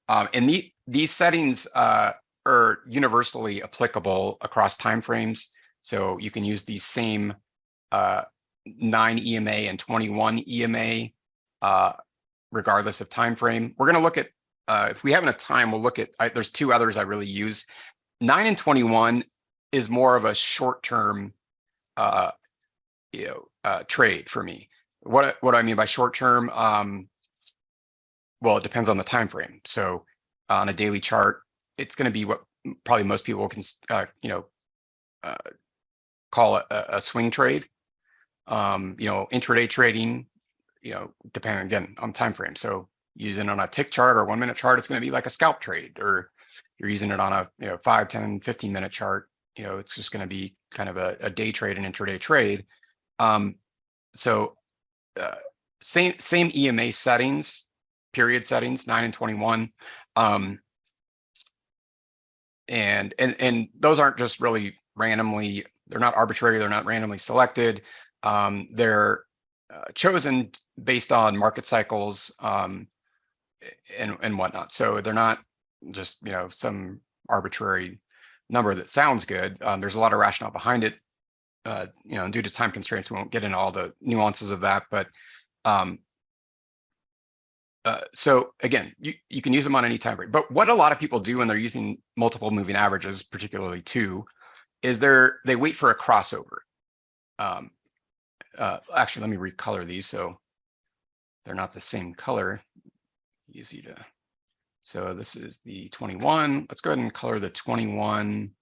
And these settings are universally applicable across timeframes. So you can use these same 9 EMA and 21 EMA regardless of time frame. We're going to look at, if we have enough time, we'll look at, there's two others I really use. 9 and 21 is more of a short-term trade for me. What do I mean by short-term? Well, it depends on the time frame. So on a daily chart, it's going to be what probably most people can call a swing trade. Intraday trading, depending again on time frame. So using it on a tick chart or 1 minute chart, it's going to be like a scalp trade. Or you're using it on a 5, 10, 15 minute chart, it's just going to be kind of a day trade, an intraday trade. So same EMA settings, period settings, 9 and 21. And those aren't just really randomly, they're not arbitrary, they're not randomly selected. They're chosen based on market cycles and whatnot. So they're not just some arbitrary number that sounds good. There's a lot of rationale behind it. Due to time constraints, we won't get into all the nuances of that. But So again, you can use them on any time frame, but what a lot of people do when they're using multiple moving averages, particularly two, is they wait for a crossover. Actually, let me recolor these so they're not the same color. Easy to. So this is the 21. Let's go ahead and color the 21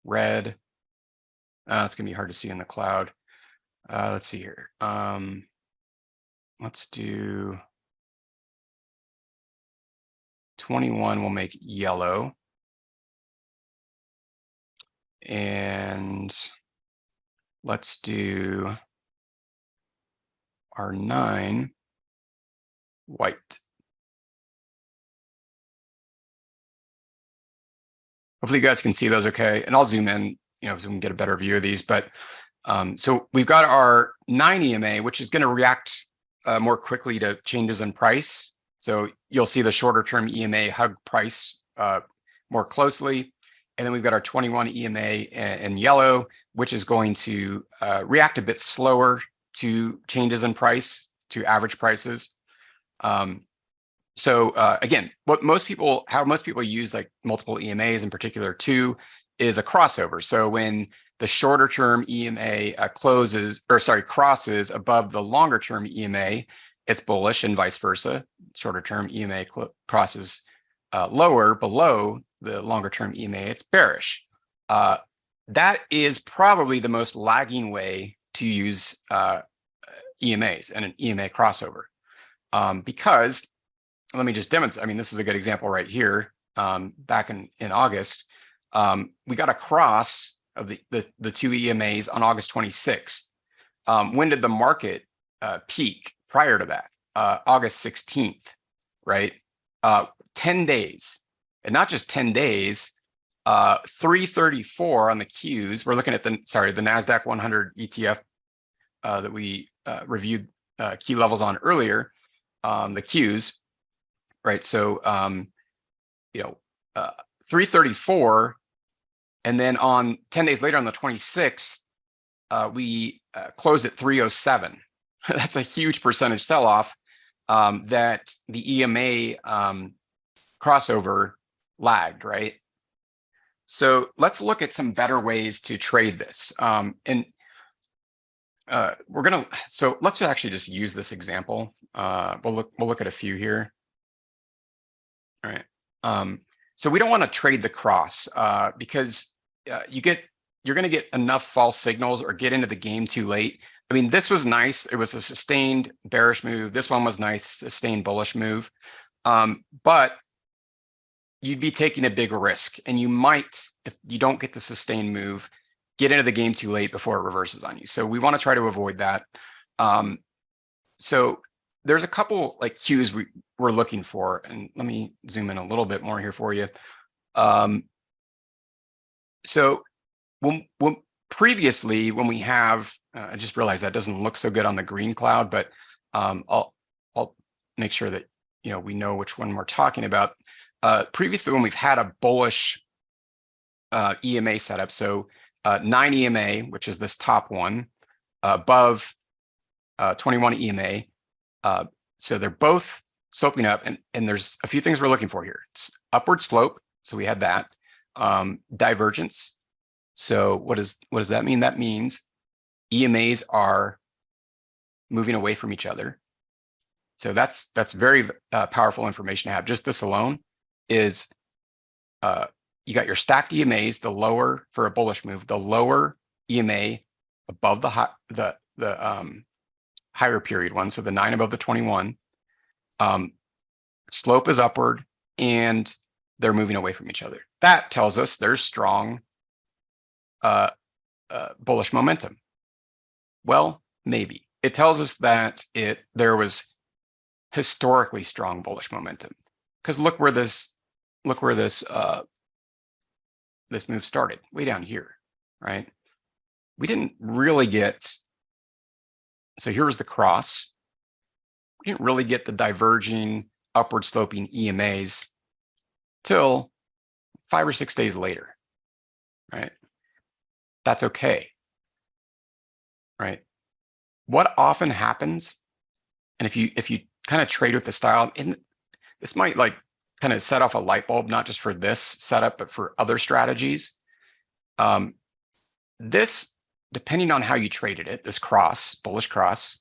red. It's gonna be hard to see in the cloud. Let's see here. Let's do 21. We'll make yellow. And let's do our 9 white. Hopefully you guys can see those okay. And I'll zoom in, so we can get a better view of these. But so we've got our 9 EMA, which is going to react more quickly to changes in price. So you'll see the shorter term EMA hug price more closely. And then we've got our 21 EMA in yellow, which is going to react a bit slower to changes in price, to average prices. So again, how most people use like multiple EMAs, in particular two, is a crossover. So when the shorter term EMA crosses above the longer term EMA, it's bullish, and vice versa. Shorter term EMA crosses lower below the longer term EMA, it's bearish. That is probably the most lagging way to use EMAs and an EMA crossover, because let me just demonstrate. I mean, this is a good example right here. Back in August, we got a cross of the two EMAs on August 26th. When did the market peak prior to that? August 16th, right? 10 days. And not just 10 days, 334 on the Qs. We're looking at the NASDAQ 100 ETF that we reviewed key levels on earlier, the Qs, right? So, 334, and then on 10 days later on the 26th, we closed at 307. That's a huge percentage sell-off that the EMA crossover lagged, right? So let's look at some better ways to trade this. So let's actually just use this example. We'll look at a few here. All right. So we don't want to trade the cross because you're going to get enough false signals or get into the game too late. I mean, this was nice. It was a sustained bearish move. This one was nice, sustained bullish move. But you'd be taking a big risk, and you might, if you don't get the sustained move, get into the game too late before it reverses on you. So we want to try to avoid that. So there's a couple like cues we're looking for, and let me zoom in a little bit more here for you. So when previously, when we have, I just realized that doesn't look so good on the green cloud, but I'll make sure that we know which one we're talking about. Previously, when we've had a bullish EMA setup, so 9 EMA, which is this top one, above 21 EMA, so they're both sloping up, and there's a few things we're looking for here. It's upward slope, so we had that. Divergence. So what does that mean? That means EMAs are moving away from each other. So that's very powerful information to have. Just this alone is you got your stacked EMAs, the lower for a bullish move, the lower EMA above the higher period one, so the 9 above the 21. Slope is upward, and they're moving away from each other. That tells us there's strong bullish momentum. Well, maybe. It tells us that there was historically strong bullish momentum, because look where this move started, way down here, right? We didn't really get, so here was the cross. We didn't really get the diverging upward sloping EMAs till 5 or 6 days later, right? That's okay, right? What often happens And if you kind of trade with the style, and this might like kind of set off a light bulb, not just for this setup, but for other strategies. This, depending on how you traded it, this cross, bullish cross,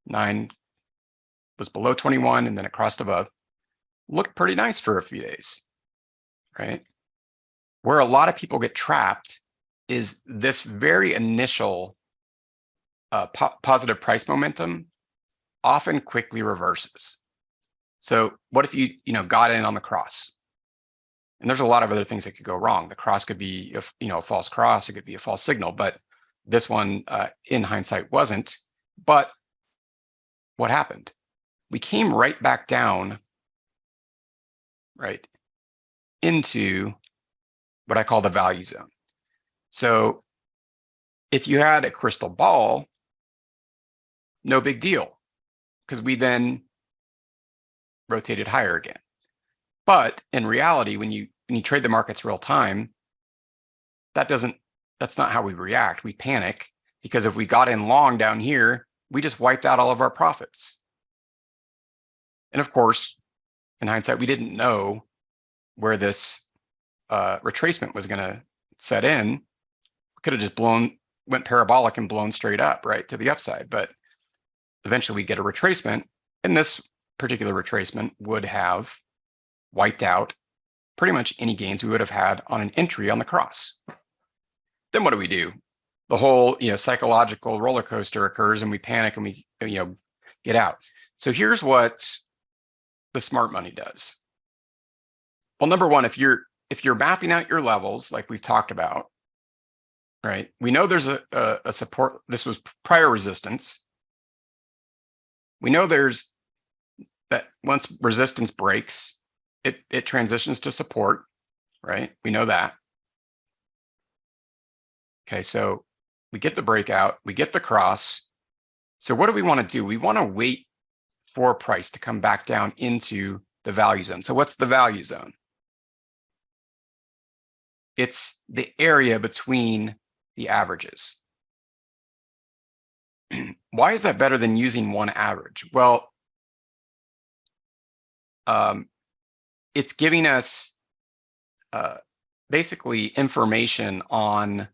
9 was below 21 and then it crossed above, looked pretty nice for a few days, right? Where a lot of people get trapped is this very initial positive price momentum often quickly reverses. So what if you got in on the cross? And there's a lot of other things that could go wrong. The cross could be a false cross, it could be a false signal, but this one in hindsight wasn't. But what happened? We came right back down, right, into what I call the value zone. So if you had a crystal ball, no big deal, because we then rotated higher again. But in reality, when you trade the markets real time, that's not how we react. We panic because if we got in long down here, we just wiped out all of our profits. And of course, in hindsight, we didn't know where this retracement was going to set in. We could have just went parabolic and blown straight up, right, to the upside. But eventually we get a retracement, and this particular retracement would have wiped out pretty much any gains we would have had on an entry on the cross. Then what do? The whole psychological roller coaster occurs, and we panic and we get out. So here's what the smart money does. Well, number one, if you're mapping out your levels like we've talked about, right? We know there's a support. This was prior resistance. We know there's that once resistance breaks, it transitions to support, right? We know that. Okay, so we get the breakout, we get the cross. So what do we want to do? We want to wait for price to come back down into the value zone. So what's the value zone? It's the area between the averages. Why is that better than using one average? Well, it's giving us basically information on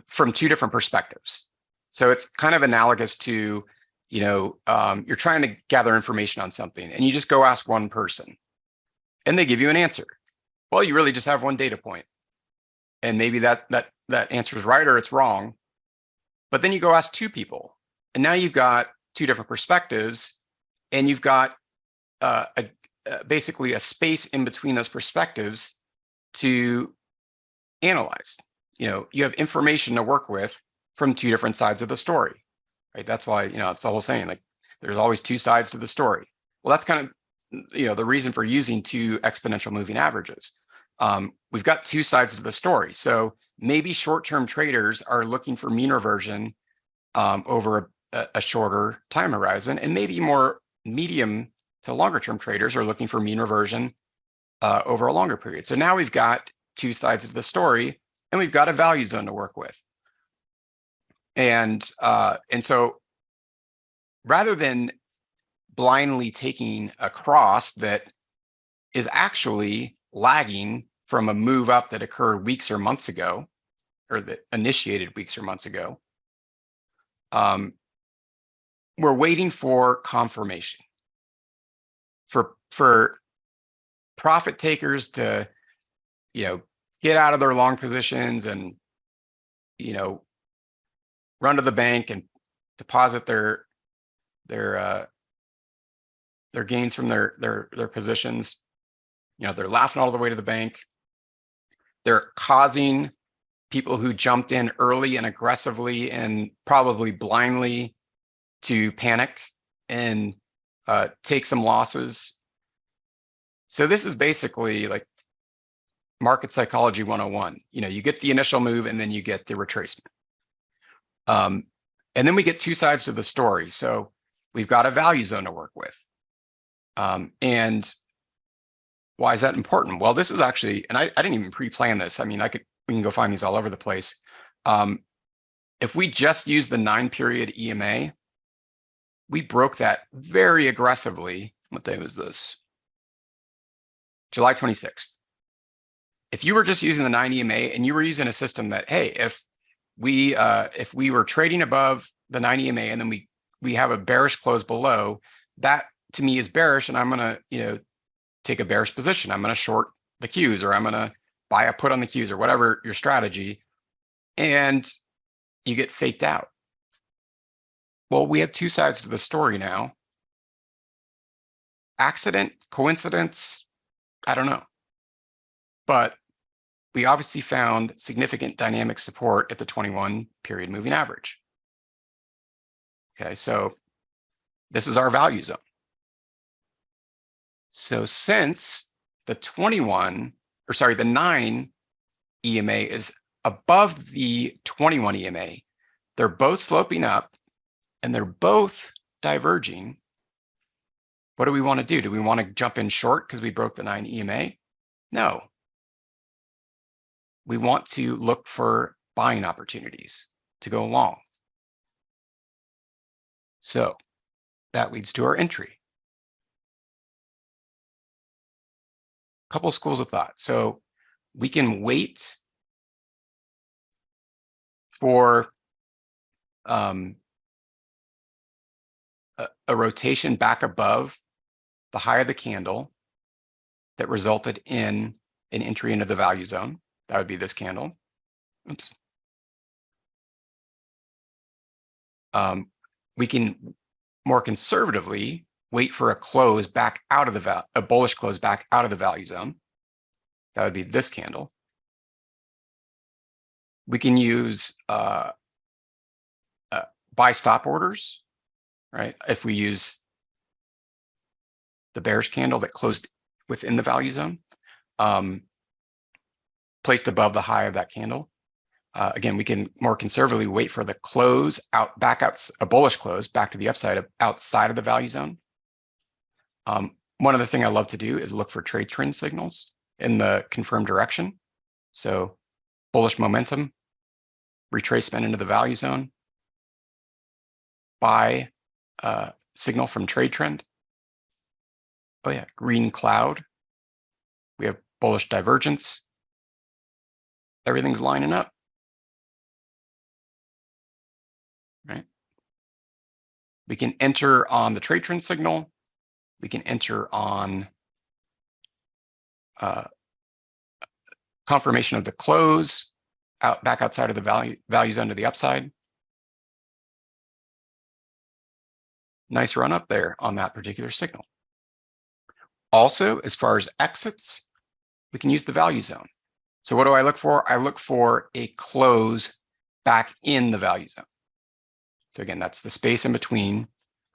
from two different perspectives. So it's kind of analogous to, you're trying to gather information on something and you just go ask one person and they give you an answer. Well, you really just have one data point, and maybe that answer is right or it's wrong. But then you go ask two people, and now you've got two different perspectives, and you've got basically a space in between those perspectives to analyze. You have information to work with from two different sides of the story, right? That's why, it's the whole saying, like, there's always two sides to the story. Well, that's kind of, the reason for using two exponential moving averages. We've got two sides to the story. So maybe short-term traders are looking for mean reversion over a shorter time horizon, and maybe more medium to longer-term traders are looking for mean reversion over a longer period. So now we've got two sides of the story, and we've got a value zone to work with. And so rather than blindly taking a cross that is actually lagging from a move up that occurred weeks or months ago, or that initiated weeks or months ago, we're waiting for confirmation for profit takers to, get out of their long positions and, run to the bank and deposit their gains from their positions. They're laughing all the way to the bank. They're causing people who jumped in early and aggressively and probably blindly to panic and take some losses. So this is basically like market psychology 101. You get the initial move and then you get the retracement. And then we get two sides to the story. So we've got a value zone to work with. And why is that important? Well, this is actually, and I didn't even pre-plan this. I mean, we can go find these all over the place. If we just use the 9-period EMA, we broke that very aggressively. What day was this? July 26th. If you were just using the 9 EMA and you were using a system that, hey, if we were trading above the 9 EMA and then we have a bearish close below, that to me is bearish, and I'm gonna take a bearish position. I'm gonna short the Qs, or I'm gonna buy a put on the Qs, or whatever your strategy, and you get faked out. Well, we have two sides to the story now. Accident, coincidence, I don't know. But we obviously found significant dynamic support at the 21 period moving average. Okay, so this is our value zone. So since the 9 EMA is above the 21 EMA, they're both sloping up and they're both diverging. What do we want to do? Do we want to jump in short because we broke the 9 EMA? No. We want to look for buying opportunities to go long. So that leads to our entry. A couple of schools of thought. So we can wait for a rotation back above the high of the candle that resulted in an entry into the value zone. That would be this candle. Oops. We can more conservatively wait for a close back out of a bullish close back out of the value zone. That would be this candle. We can use buy stop orders, right? If we use the bearish candle that closed within the value zone, placed above the high of that candle. Again, we can more conservatively wait for the close back out, a bullish close back to the upside outside of the value zone. One other thing I love to do is look for trade trend signals in the confirmed direction. So bullish momentum, retracement into the value zone, buy signal from trade trend. Oh yeah, green cloud. We have bullish divergence. Everything's lining up, right? We can enter on the trade trend signal. We can enter on confirmation of the close back outside of the value zone to the upside. Nice run up there on that particular signal. Also, as far as exits, we can use the value zone. So what do I look for? I look for a close back in the value zone. So again, that's the space in between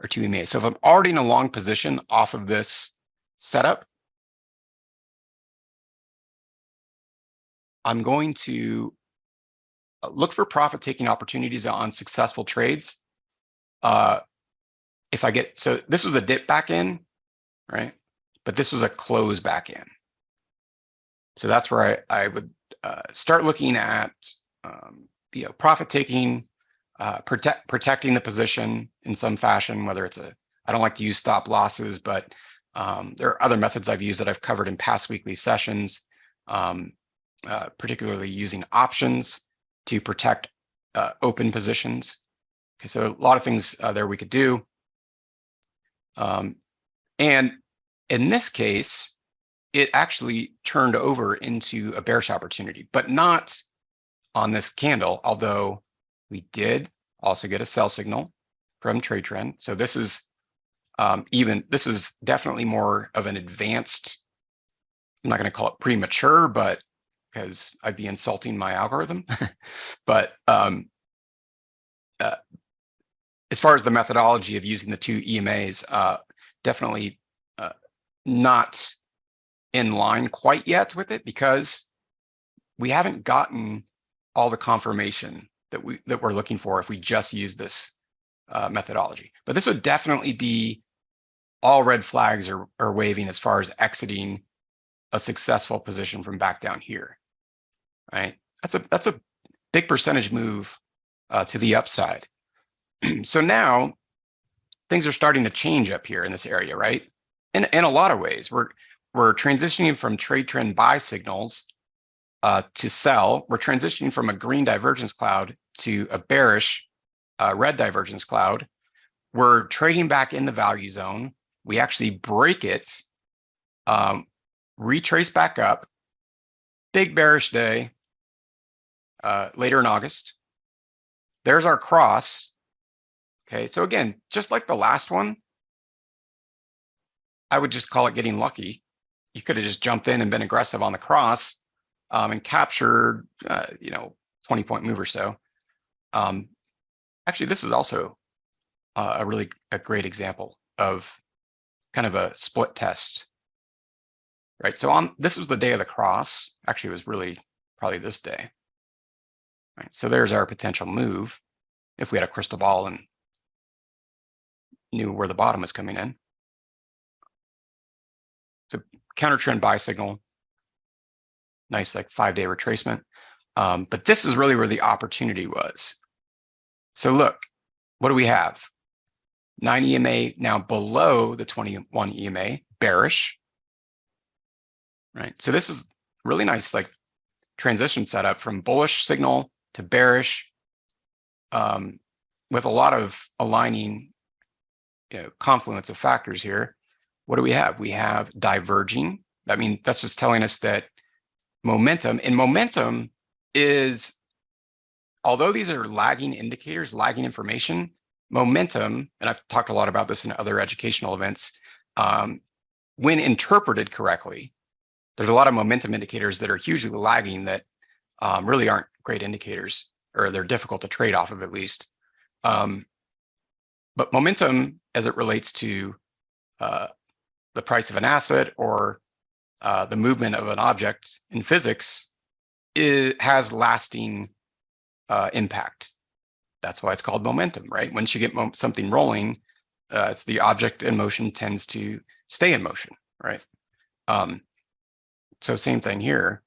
our two EMAs. So if I'm already in a long position off of this setup, I'm going to look for profit-taking opportunities on successful trades. If I get, so this was a dip back in, right? But this was a close back in. So that's where I would start looking at, profit-taking, protecting the position in some fashion, whether it's I don't like to use stop losses, but there are other methods I've used that I've covered in past weekly sessions, particularly using options to protect open positions. Okay, so a lot of things there we could do. And in this case, it actually turned over into a bearish opportunity, but not on this candle, although we did also get a sell signal from trade trend. So this is this is definitely more of an advanced, I'm not going to call it premature, but because I'd be insulting my algorithm. But as far as the methodology of using the two EMAs, definitely not in line quite yet with it, because we haven't gotten all the confirmation that we're looking for if we just use this methodology. But this would definitely be all red flags are waving as far as exiting a successful position from back down here, right? That's a big percentage move to the upside. So now things are starting to change up here in this area, right? In a lot of ways, we're transitioning from trade trend buy signals to sell. We're transitioning from a green divergence cloud to a bearish red divergence cloud. We're trading back in the value zone. We actually break it, retrace back up, big bearish day later in August. There's our cross. Okay, so again, just like the last one, I would just call it getting lucky. You could have just jumped in and been aggressive on the cross and captured, 20-point move or so. Actually, this is also a great example of kind of a split test, right? So this was the day of the cross. Actually, it was really probably this day. Right, so there's our potential move if we had a crystal ball and knew where the bottom is coming in. It's a counter trend buy signal. Nice, like 5-day retracement. But this is really where the opportunity was. So look, what do we have? 9 EMA now below the 21 EMA, bearish. Right. So this is really nice, like transition setup from bullish signal to bearish, with a lot of aligning, confluence of factors here. What do we have? We have diverging. I mean, that's just telling us that momentum is, although these are lagging indicators, lagging information, momentum, and I've talked a lot about this in other educational events, when interpreted correctly, there's a lot of momentum indicators that are hugely lagging that really aren't great indicators, or they're difficult to trade off of at least. But momentum, as it relates to the price of an asset or the movement of an object in physics, has lasting impact. That's why it's called momentum, right? Once you get something rolling, it's the object in motion tends to stay in motion, right? So same thing here.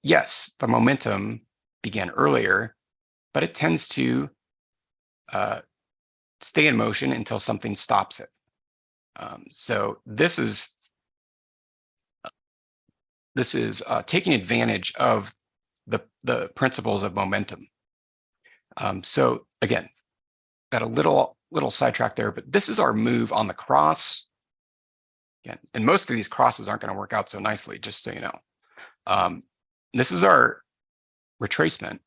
Yes, the momentum began earlier, but it tends to stay in motion until something stops it. So this is taking advantage of the principles of momentum. So again, got a little sidetrack there, but this is our move on the cross. Again, and most of these crosses aren't going to work out so nicely, just so you know. This is our retracement.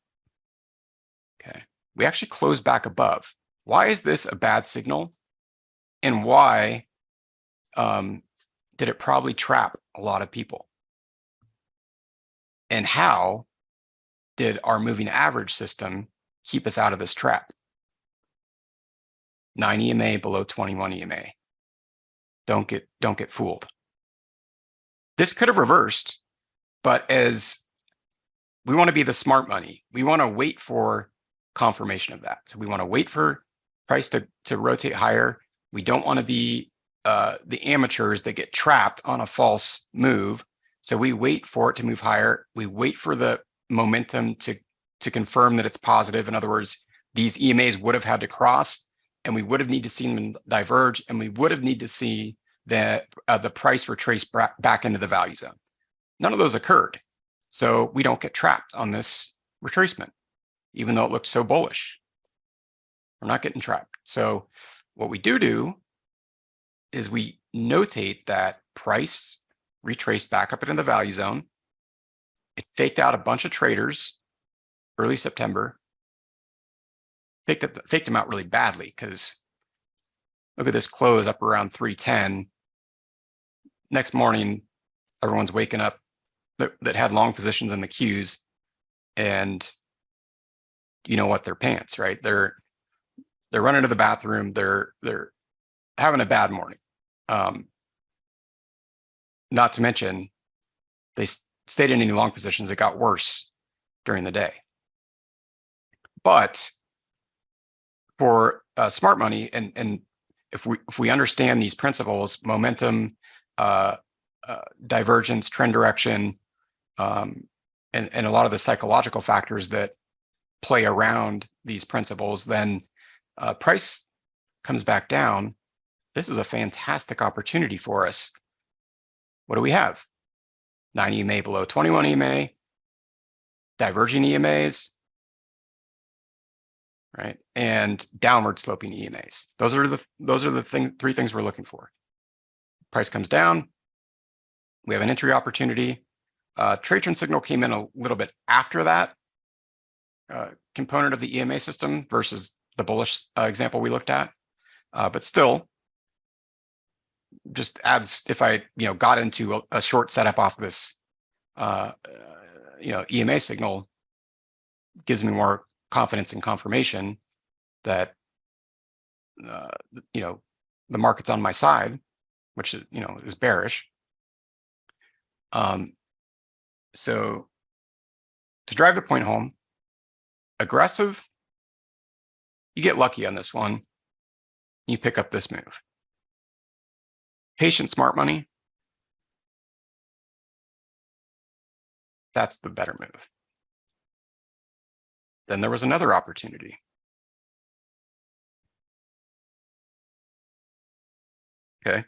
Okay, we actually closed back above. Why is this a bad signal? And why did it probably trap a lot of people? And how did our moving average system keep us out of this trap? 9 EMA below 21 EMA. Don't get fooled. This could have reversed, but as we want to be the smart money, we want to wait for confirmation of that. So we want to wait for price to rotate higher. We don't want to be the amateurs that get trapped on a false move. So we wait for it to move higher. We wait for the momentum to confirm that it's positive. In other words, these EMAs would have had to cross, and we would have need to see them diverge, and we would have need to see that the price retrace back into the value zone. None of those occurred. So we don't get trapped on this retracement, even though it looks so bullish. We're not getting trapped. So what we do is we notate that price retraced back up into the value zone. It faked out a bunch of traders early September. Faked them out really badly, because look at this close up around 310. Next morning, everyone's waking up that had long positions in the queues, and you know what, they're pants, right? They're running to the bathroom. They're having a bad morning. Not to mention, they stayed in any long positions. It got worse during the day. But for smart money, and if we understand these principles, momentum, divergence, trend direction, and a lot of the psychological factors that play around these principles, then price comes back down, this is a fantastic opportunity for us. What do we have? 9 EMA below 21 EMA, diverging EMAs, right? And downward sloping EMAs. Those are the three things we're looking for. Price comes down. We have an entry opportunity. Trade trend signal came in a little bit after that component of the EMA system versus the bullish example we looked at. But still, just adds, if I got into a short setup off this EMA signal, gives me more confidence and confirmation that the market's on my side, which is bearish. So to drive the point home, aggressive, you get lucky on this one, you pick up this move. Patient smart money, that's the better move. Then there was another opportunity. Okay.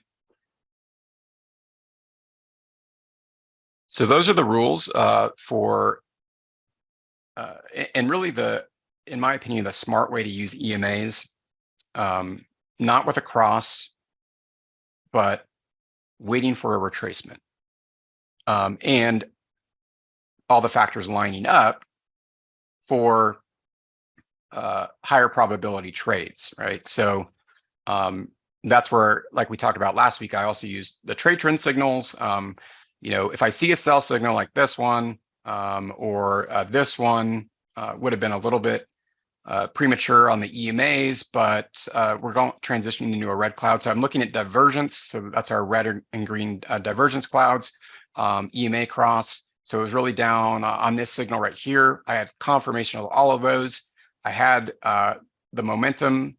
So those are the rules for, and really in my opinion, the smart way to use EMAs, not with a cross, but waiting for a retracement. And all the factors lining up for higher probability trades, right? So that's where, like we talked about last week, I also used the trade trend signals. If I see a sell signal like this one, or this one would have been a little bit premature on the EMAs, but we're transitioning into a red cloud. So I'm looking at divergence. So that's our red and green divergence clouds, EMA cross. So it was really down on this signal right here. I had confirmation of all of those. I had the momentum,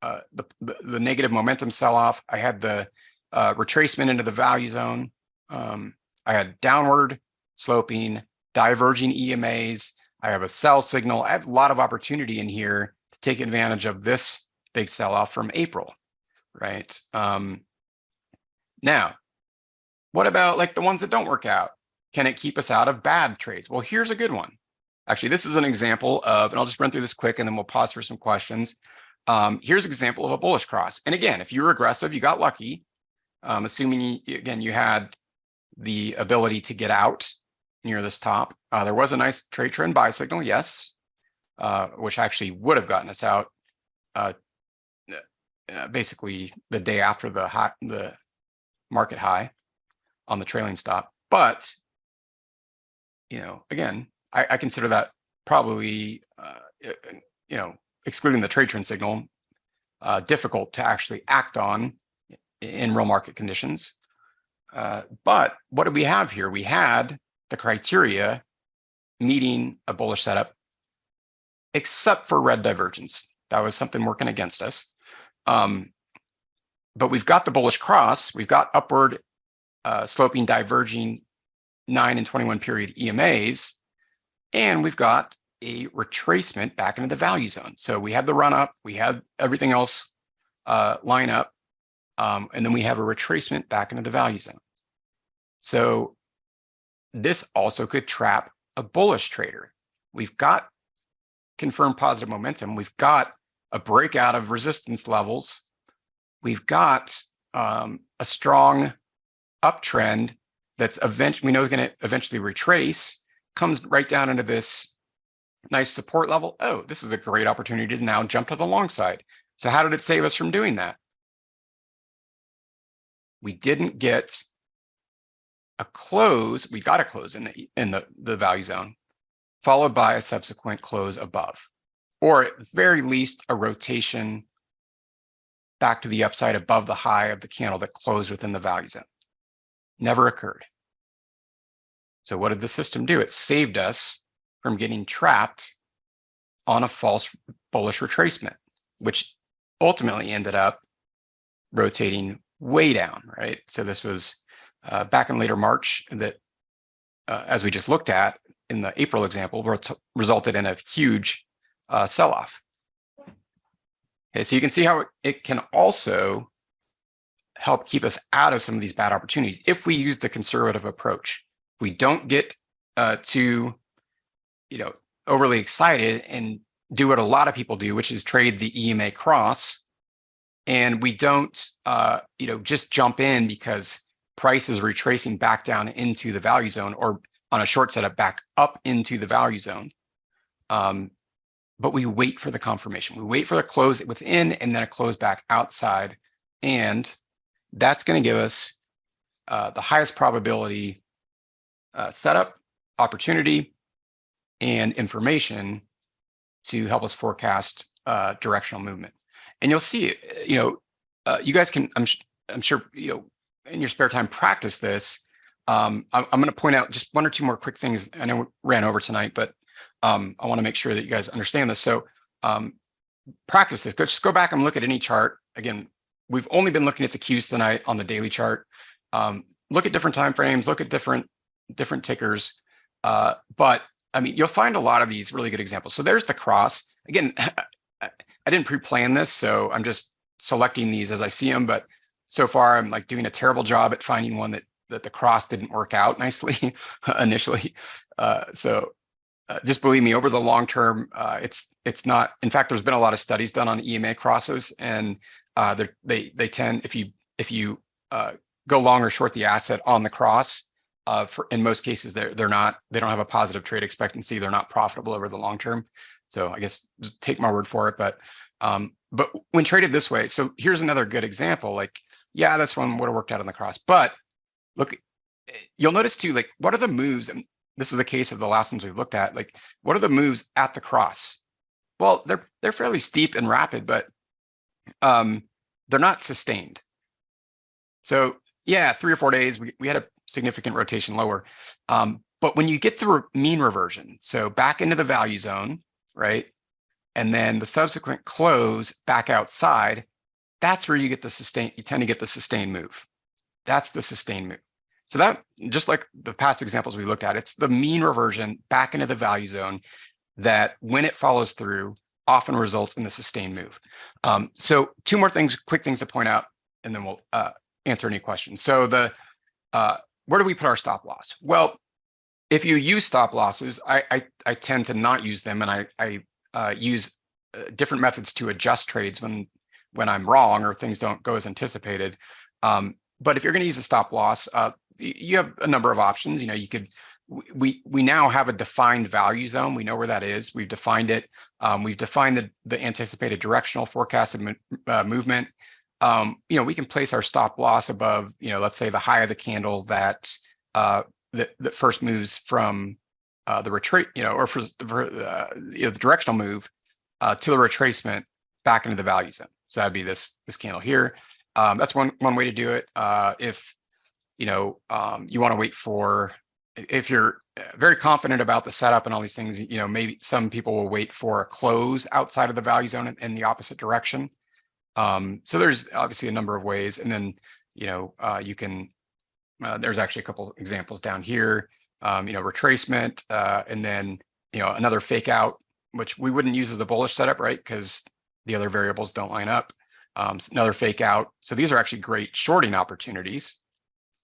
the negative momentum sell-off. I had the retracement into the value zone. I had downward sloping, diverging EMAs. I have a sell signal. I have a lot of opportunity in here to take advantage of this big sell-off from April, right? Now, what about like the ones that don't work out? Can it keep us out of bad trades? Well, here's a good one. Actually, this is an example of, and I'll just run through this quick and then we'll pause for some questions. Here's an example of a bullish cross. And again, if you were aggressive, you got lucky. Assuming, again, you had the ability to get out near this top. There was a nice trade trend buy signal, yes, which actually would have gotten us out basically the day after the market high on the trailing stop. But, again, I consider that probably, excluding the trade trend signal, difficult to actually act on in real market conditions. But what did we have here? We had the criteria meeting a bullish setup, except for red divergence. That was something working against us. But we've got the bullish cross. We've got upward sloping diverging 9 and 21 period EMAs. And we've got a retracement back into the value zone. So we had the run up. We had everything else line up. And then we have a retracement back into the value zone. So this also could trap a bullish trader. We've got confirmed positive momentum. We've got a breakout of resistance levels. We've got a strong uptrend that's we know is going to eventually retrace, comes right down into this nice support level. Oh, this is a great opportunity to now jump to the long side. So how did it save us from doing that? We didn't get a close. We got a close in the value zone, followed by a subsequent close above, or at very least a rotation back to the upside above the high of the candle that closed within the value zone. Never occurred. So what did the system do? It saved us from getting trapped on a false bullish retracement, which ultimately ended up rotating way down, right? So this was back in later March that, as we just looked at in the April example, resulted in a huge sell-off. Okay, so you can see how it can also help keep us out of some of these bad opportunities if we use the conservative approach. If we don't get too, overly excited and do what a lot of people do, which is trade the EMA cross, and we don't, just jump in because price is retracing back down into the value zone, or on a short setup back up into the value zone. But we wait for the confirmation. We wait for a close within and then a close back outside. And that's going to give us the highest probability setup, opportunity, and information to help us forecast directional movement. And you'll see, you guys can, I'm sure, in your spare time, practice this. I'm going to point out just one or two more quick things. I know we ran over tonight, but I want to make sure that you guys understand this. So practice this. Just go back and look at any chart. Again, we've only been looking at the Qs tonight on the daily chart. Look at different time frames, look at different tickers. But I mean, you'll find a lot of these really good examples. So there's the cross. Again, I didn't pre-plan this, so I'm just selecting these as I see them. But so far, I'm like doing a terrible job at finding one that the cross didn't work out nicely initially. So just believe me, over the long term, it's not. In fact, there's been a lot of studies done on EMA crosses, and they tend, if you go long or short the asset on the cross, in most cases they don't have a positive trade expectancy. They're not profitable over the long term. So I guess just take my word for it. But when traded this way, so here's another good example. Like, yeah, this one would have worked out on the cross. But look, you'll notice too, like, what are the moves? And this is the case of the last ones we've looked at. Like, what are the moves at the cross? Well, they're fairly steep and rapid, but they're not sustained. So yeah, 3 or 4 days, we had a significant rotation lower. But when you get the mean reversion, so back into the value zone, right? And then the subsequent close back outside, that's where you get the sustain. You tend to get the sustained move. That's the sustained move. So that, just like the past examples we looked at, it's the mean reversion back into the value zone that, when it follows through, often results in the sustained move. So two more things, quick things to point out, and then we'll answer any questions. So where do we put our stop loss? Well, if you use stop losses, I tend to not use them, and I use different methods to adjust trades when I'm wrong or things don't go as anticipated. But if you're going to use a stop loss, you have a number of options. You could. We now have a defined value zone. We know where that is. We've defined it. We've defined the anticipated directional forecasted movement. We can place our stop loss above, let's say the high of the candle that first moves from the retreat, or for the directional move to the retracement back into the value zone. So that'd be this candle here. That's one way to do it. If you want to wait for, if you're very confident about the setup and all these things, maybe some people will wait for a close outside of the value zone in the opposite direction. So there's obviously a number of ways, and then you can. There's actually a couple examples down here. Retracement, and then another fake out, which we wouldn't use as a bullish setup, right? Because the other variables don't line up. Another fake out. So these are actually great shorting opportunities,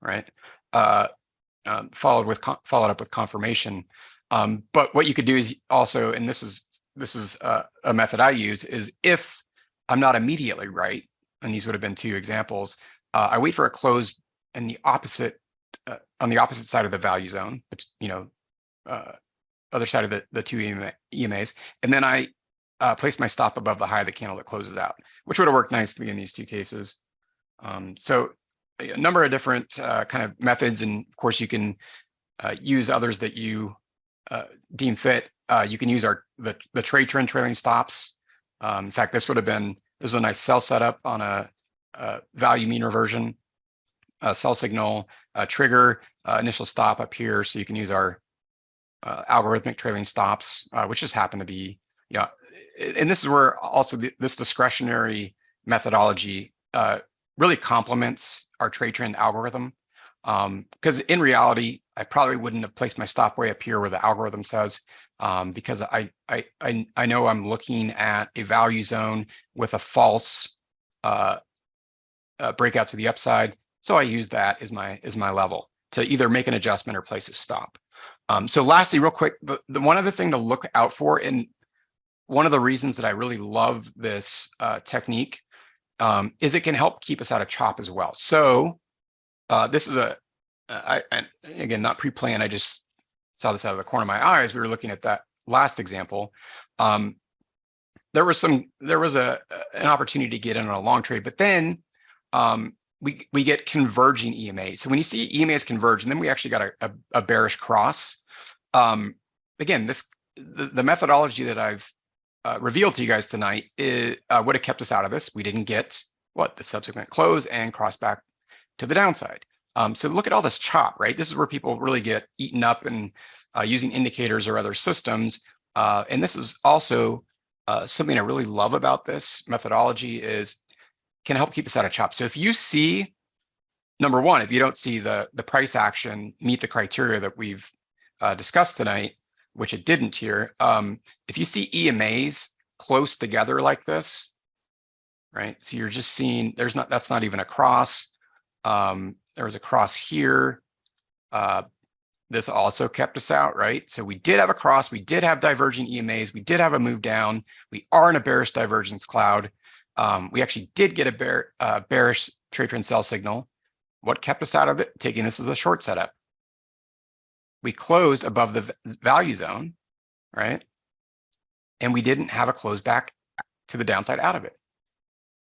right? Followed up with confirmation. But what you could do is also, and this is a method I use, is if I'm not immediately right, and these would have been two examples, I wait for a close in the opposite on the opposite side of the value zone, other side of the two EMAs, and then I place my stop above the high of the candle that closes out, which would have worked nicely in these two cases. So a number of different kind of methods, and of course you can use others that you deem fit. You can use the trade trend trailing stops. In fact, this was a nice sell setup on a value mean reversion, sell signal, trigger, initial stop up here. So you can use our algorithmic trailing stops, which just happen to be, and this is where also this discretionary methodology really complements our trade trend algorithm. Because in reality, I probably wouldn't have placed my stop way up here where the algorithm says, because I know I'm looking at a value zone with a false breakout to the upside. So I use that as my level to either make an adjustment or place a stop. So lastly, real quick, the one other thing to look out for, and one of the reasons that I really love this technique is it can help keep us out of chop as well. So this is and again, not pre-planned. I just saw this out of the corner of my eye as we were looking at that last example. There was an opportunity to get in on a long trade, but then we get converging EMA. So when you see EMAs converge, and then we actually got a bearish cross. Again, the methodology that I've revealed to you guys tonight would have kept us out of this. We didn't get the subsequent close and cross back to the downside. So look at all this chop, right? This is where people really get eaten up and using indicators or other systems. And this is also something I really love about this methodology is can help keep us out of chop. So if you see, number one, if you don't see the price action meet the criteria that we've discussed tonight, which it didn't here, if you see EMAs close together like this, right? So you're just seeing that's not even a cross. There was a cross here. This also kept us out, right? So we did have a cross. We did have diverging EMAs. We did have a move down. We are in a bearish divergence cloud. We actually did get a bearish trade trend sell signal. What kept us out of it? Taking this as a short setup. We closed above the value zone, right? And we didn't have a close back to the downside out of it.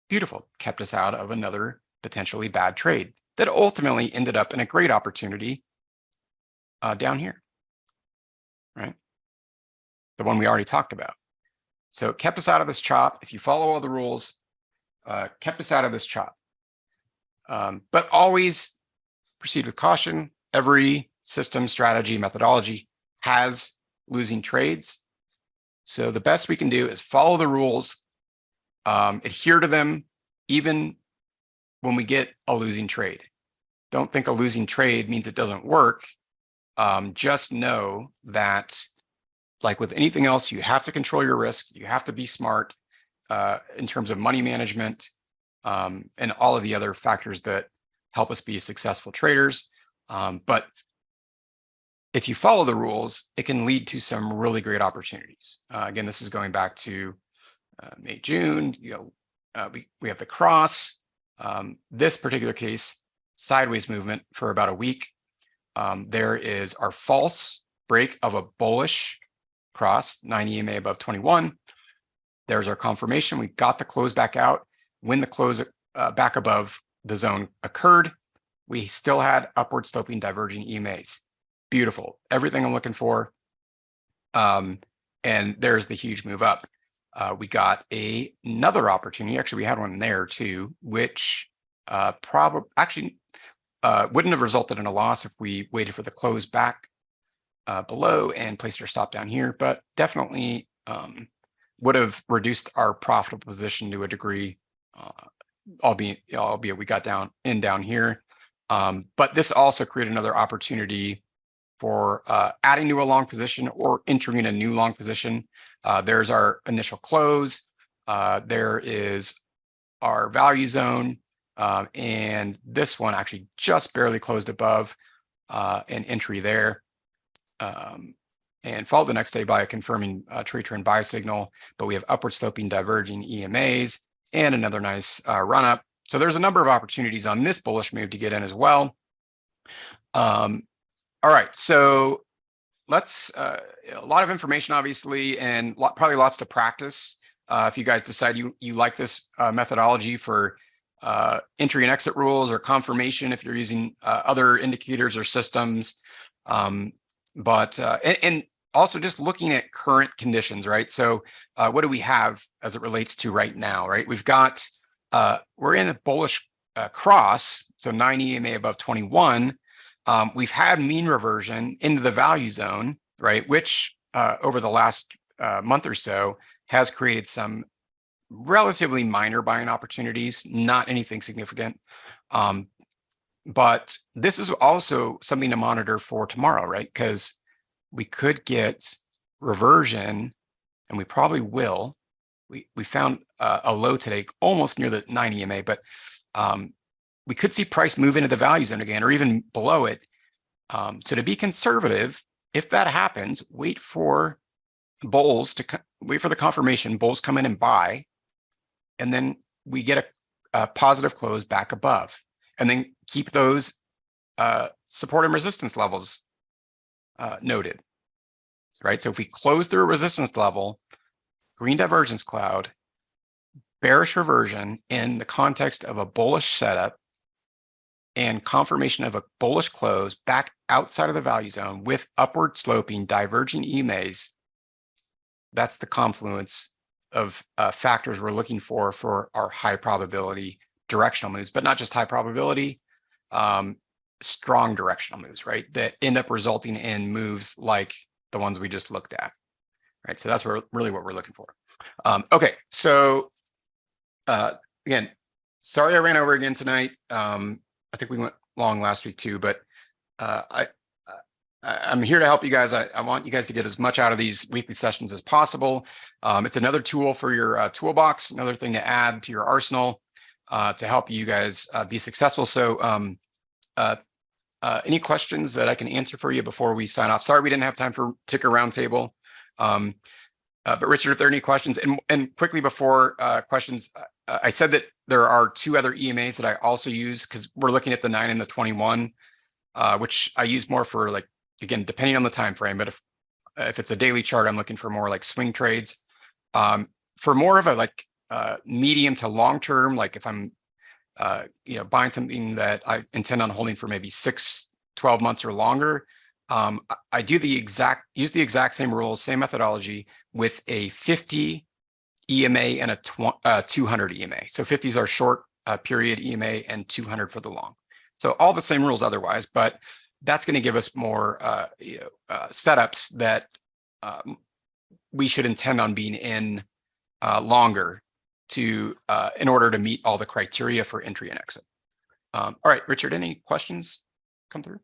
Beautiful. Kept us out of another potentially bad trade that ultimately ended up in a great opportunity down here, right? The one we already talked about. So it kept us out of this chop. If you follow all the rules, kept us out of this chop. But always proceed with caution. Every system, strategy, methodology has losing trades. So the best we can do is follow the rules, adhere to them, even when we get a losing trade. Don't think a losing trade means it doesn't work. Just know that, like with anything else, you have to control your risk. You have to be smart in terms of money management and all of the other factors that help us be successful traders. But if you follow the rules, it can lead to some really great opportunities. Again, this is going back to May, June. We have the cross. This particular case, sideways movement for about a week. There is our false break of a bullish cross, 9 EMA above 21. There's our confirmation. We got the close back out. When the close back above the zone occurred, we still had upward sloping diverging EMAs. Beautiful. Everything I'm looking for. And there's the huge move up. We got another opportunity. Actually, we had one there too, which probably actually wouldn't have resulted in a loss if we waited for the close back below and placed our stop down here, but definitely would have reduced our profitable position to a degree, albeit we got down here. But this also created another opportunity for adding to a long position or entering a new long position. There's our initial close. There is our value zone. And this one actually just barely closed above an entry there. And followed the next day by a confirming trade trend buy signal. But we have upward sloping diverging EMAs and another nice run up. So there's a number of opportunities on this bullish move to get in as well. All right, so let's a lot of information, obviously, and probably lots to practice. If you guys decide you like this methodology for entry and exit rules or confirmation, if you're using other indicators or systems, but also just looking at current conditions, right? So what do we have as it relates to right now, right? We've got, we're in a bullish cross, so 9 EMA above 21. We've had mean reversion into the value zone, right? Which over the last month or so has created some relatively minor buying opportunities, not anything significant. But this is also something to monitor for tomorrow, right? Because we could get reversion, and we probably will. We found a low today, almost near the 9 EMA, but we could see price move into the value zone again, or even below it. So to be conservative, if that happens, wait for bulls to wait for the confirmation. Bulls come in and buy, and then we get a positive close back above, and then keep those support and resistance levels noted, right? So if we close through a resistance level, green divergence cloud, bearish reversion in the context of a bullish setup, and confirmation of a bullish close back outside of the value zone with upward sloping diverging EMAs, that's the confluence of factors we're looking for our high probability directional moves, but not just high probability, strong directional moves, right? That end up resulting in moves like the ones we just looked at, right? So that's really what we're looking for. Okay, so again, sorry I ran over again tonight. I think we went long last week too, but I'm here to help you guys. I want you guys to get as much out of these weekly sessions as possible. It's another tool for your toolbox, another thing to add to your arsenal to help you guys be successful. So any questions that I can answer for you before we sign off? Sorry, we didn't have time for ticker roundtable. But Richard, if there are any questions, and quickly before questions, I said that there are 2 other EMAs that I also use because we're looking at the 9 and the 21, which I use more for, like, again, depending on the time frame. But if it's a daily chart, I'm looking for more like swing trades. For more of a medium to long term, like if I'm buying something that I intend on holding for maybe 6, 12 months or longer, I use the exact same rules, same methodology with a 50 EMA and a 200 EMA. So 50 is our short period EMA and 200 for the long. So all the same rules otherwise, but that's going to give us more setups that we should intend on being in longer in order to meet all the criteria for entry and exit. All right, Richard, any questions come through?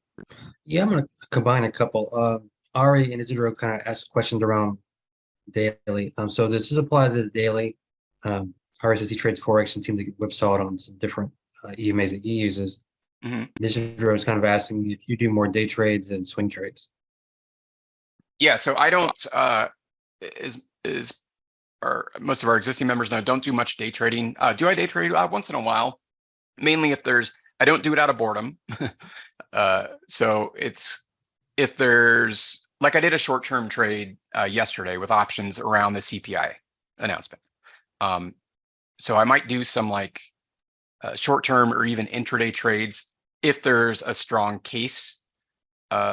Yeah, I'm going to combine a couple. Ari and Isidro kind of asked questions around daily. So this is applied to the daily. Ari says he trades forex and seems to get whipsawed on some different EMAs that he uses. Isidro is kind of asking if you do more day trades than swing trades. Yeah, so I don't, most of our existing members know, don't do much day trading. Do I day trade once in a while? Mainly I don't do it out of boredom. So if there's, like I did a short-term trade yesterday with options around the CPI announcement. So I might do some short-term or even intraday trades if there's a strong case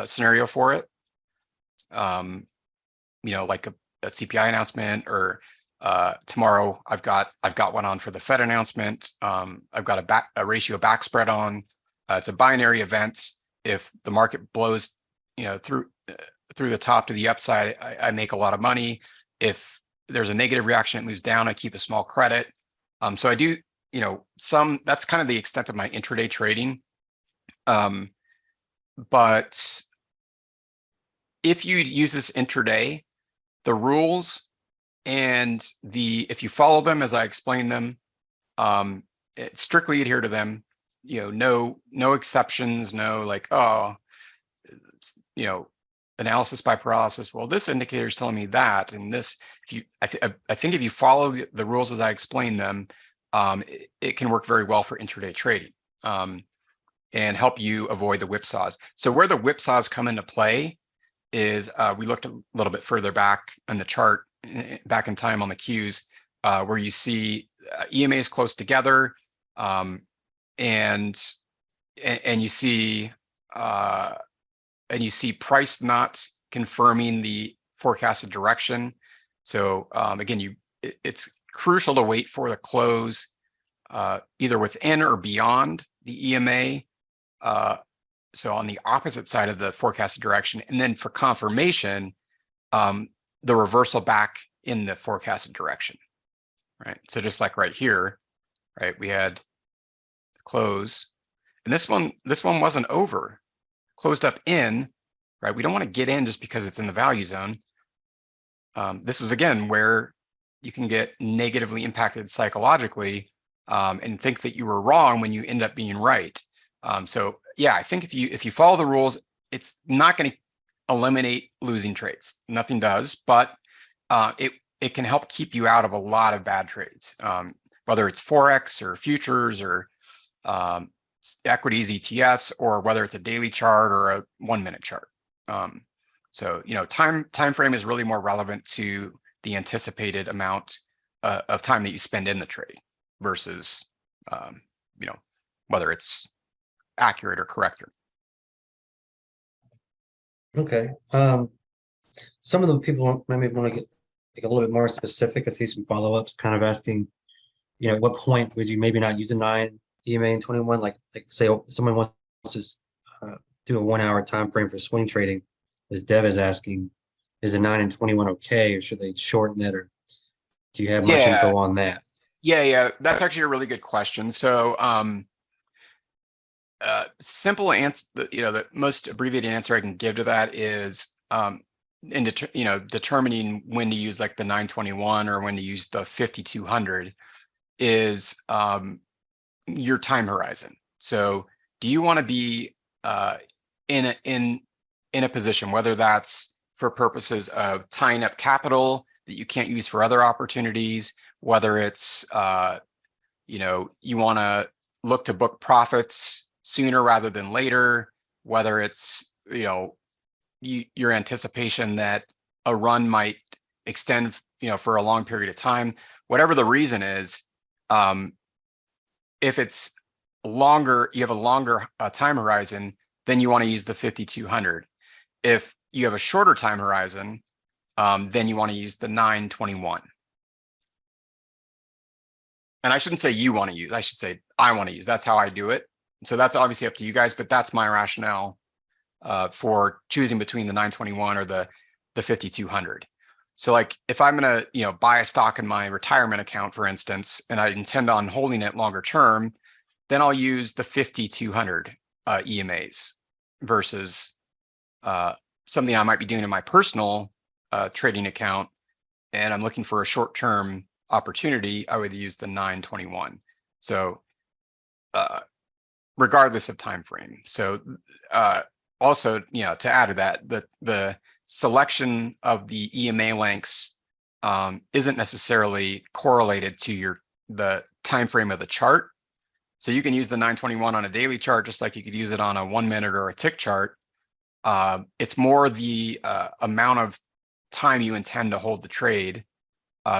scenario for it. Like a CPI announcement, or tomorrow I've got one on for the Fed announcement. I've got a ratio back spread on. It's a binary event. If the market blows, through the top to the upside, I make a lot of money. If there's a negative reaction, it moves down, I keep a small credit. So I do, that's kind of the extent of my intraday trading. But if you use this intraday, the rules and if you follow them as I explain them, strictly adhere to them, no exceptions, no analysis by paralysis. Well, this indicator is telling me that, and this, I think if you follow the rules as I explain them, it can work very well for intraday trading, and help you avoid the whipsaws. So where the whipsaws come into play is, we looked a little bit further back in the chart, back in time on the Qs, where you see EMAs close together, and you see price not confirming the forecasted direction. So again, it's crucial to wait for the close either within or beyond the EMA. So on the opposite side of the forecasted direction, and then for confirmation, the reversal back in the forecasted direction, right? So just like right here, right, we had the close, And this one wasn't over, closed up in, right? We don't want to get in just because it's in the value zone. This is again where you can get negatively impacted psychologically and think that you were wrong when you end up being right. So yeah, I think if you follow the rules, it's not going to eliminate losing trades. Nothing does, but it can help keep you out of a lot of bad trades, whether it's forex or futures or equities, ETFs, or whether it's a daily chart or a 1 minute chart. So, time frame is really more relevant to the anticipated amount of time that you spend in the trade versus, whether it's accurate or correct. Okay. Some of the people maybe want to get a little bit more specific. I see some follow-ups kind of asking, at what point would you maybe not use a 9 EMA and 21? Like say someone wants to do a 1 hour time frame for swing trading, as Dev is asking, is a 9 and 21 okay, or should they shorten it, or do you have much info on that? Yeah, that's actually a really good question. So, simple answer, the most abbreviated answer I can give to that is, determining when to use like the 921 or when to use the 5200 is your time horizon. So, do you want to be in a position, whether that's for purposes of tying up capital that you can't use for other opportunities, whether it's you want to look to book profits sooner rather than later, whether it's your anticipation that a run might extend for a long period of time, whatever the reason is, if it's longer, you have a longer time horizon, then you want to use the 5200. If you have a shorter time horizon, then you want to use the 921. And I shouldn't say you want to use, I should say I want to use. That's how I do it. So that's obviously up to you guys, but that's my rationale for choosing between the 921 or the 5200. So like if I'm going to, buy a stock in my retirement account, for instance, and I intend on holding it longer term, then I'll use the 5200 EMAs versus something I might be doing in my personal trading account, and I'm looking for a short-term opportunity, I would use the 921. So regardless of time frame. So also, to add to that, the selection of the EMA lengths isn't necessarily correlated to the time frame of the chart. So you can use the 921 on a daily chart just like you could use it on a 1 minute or a tick chart. It's more the amount of time you intend to hold the trade,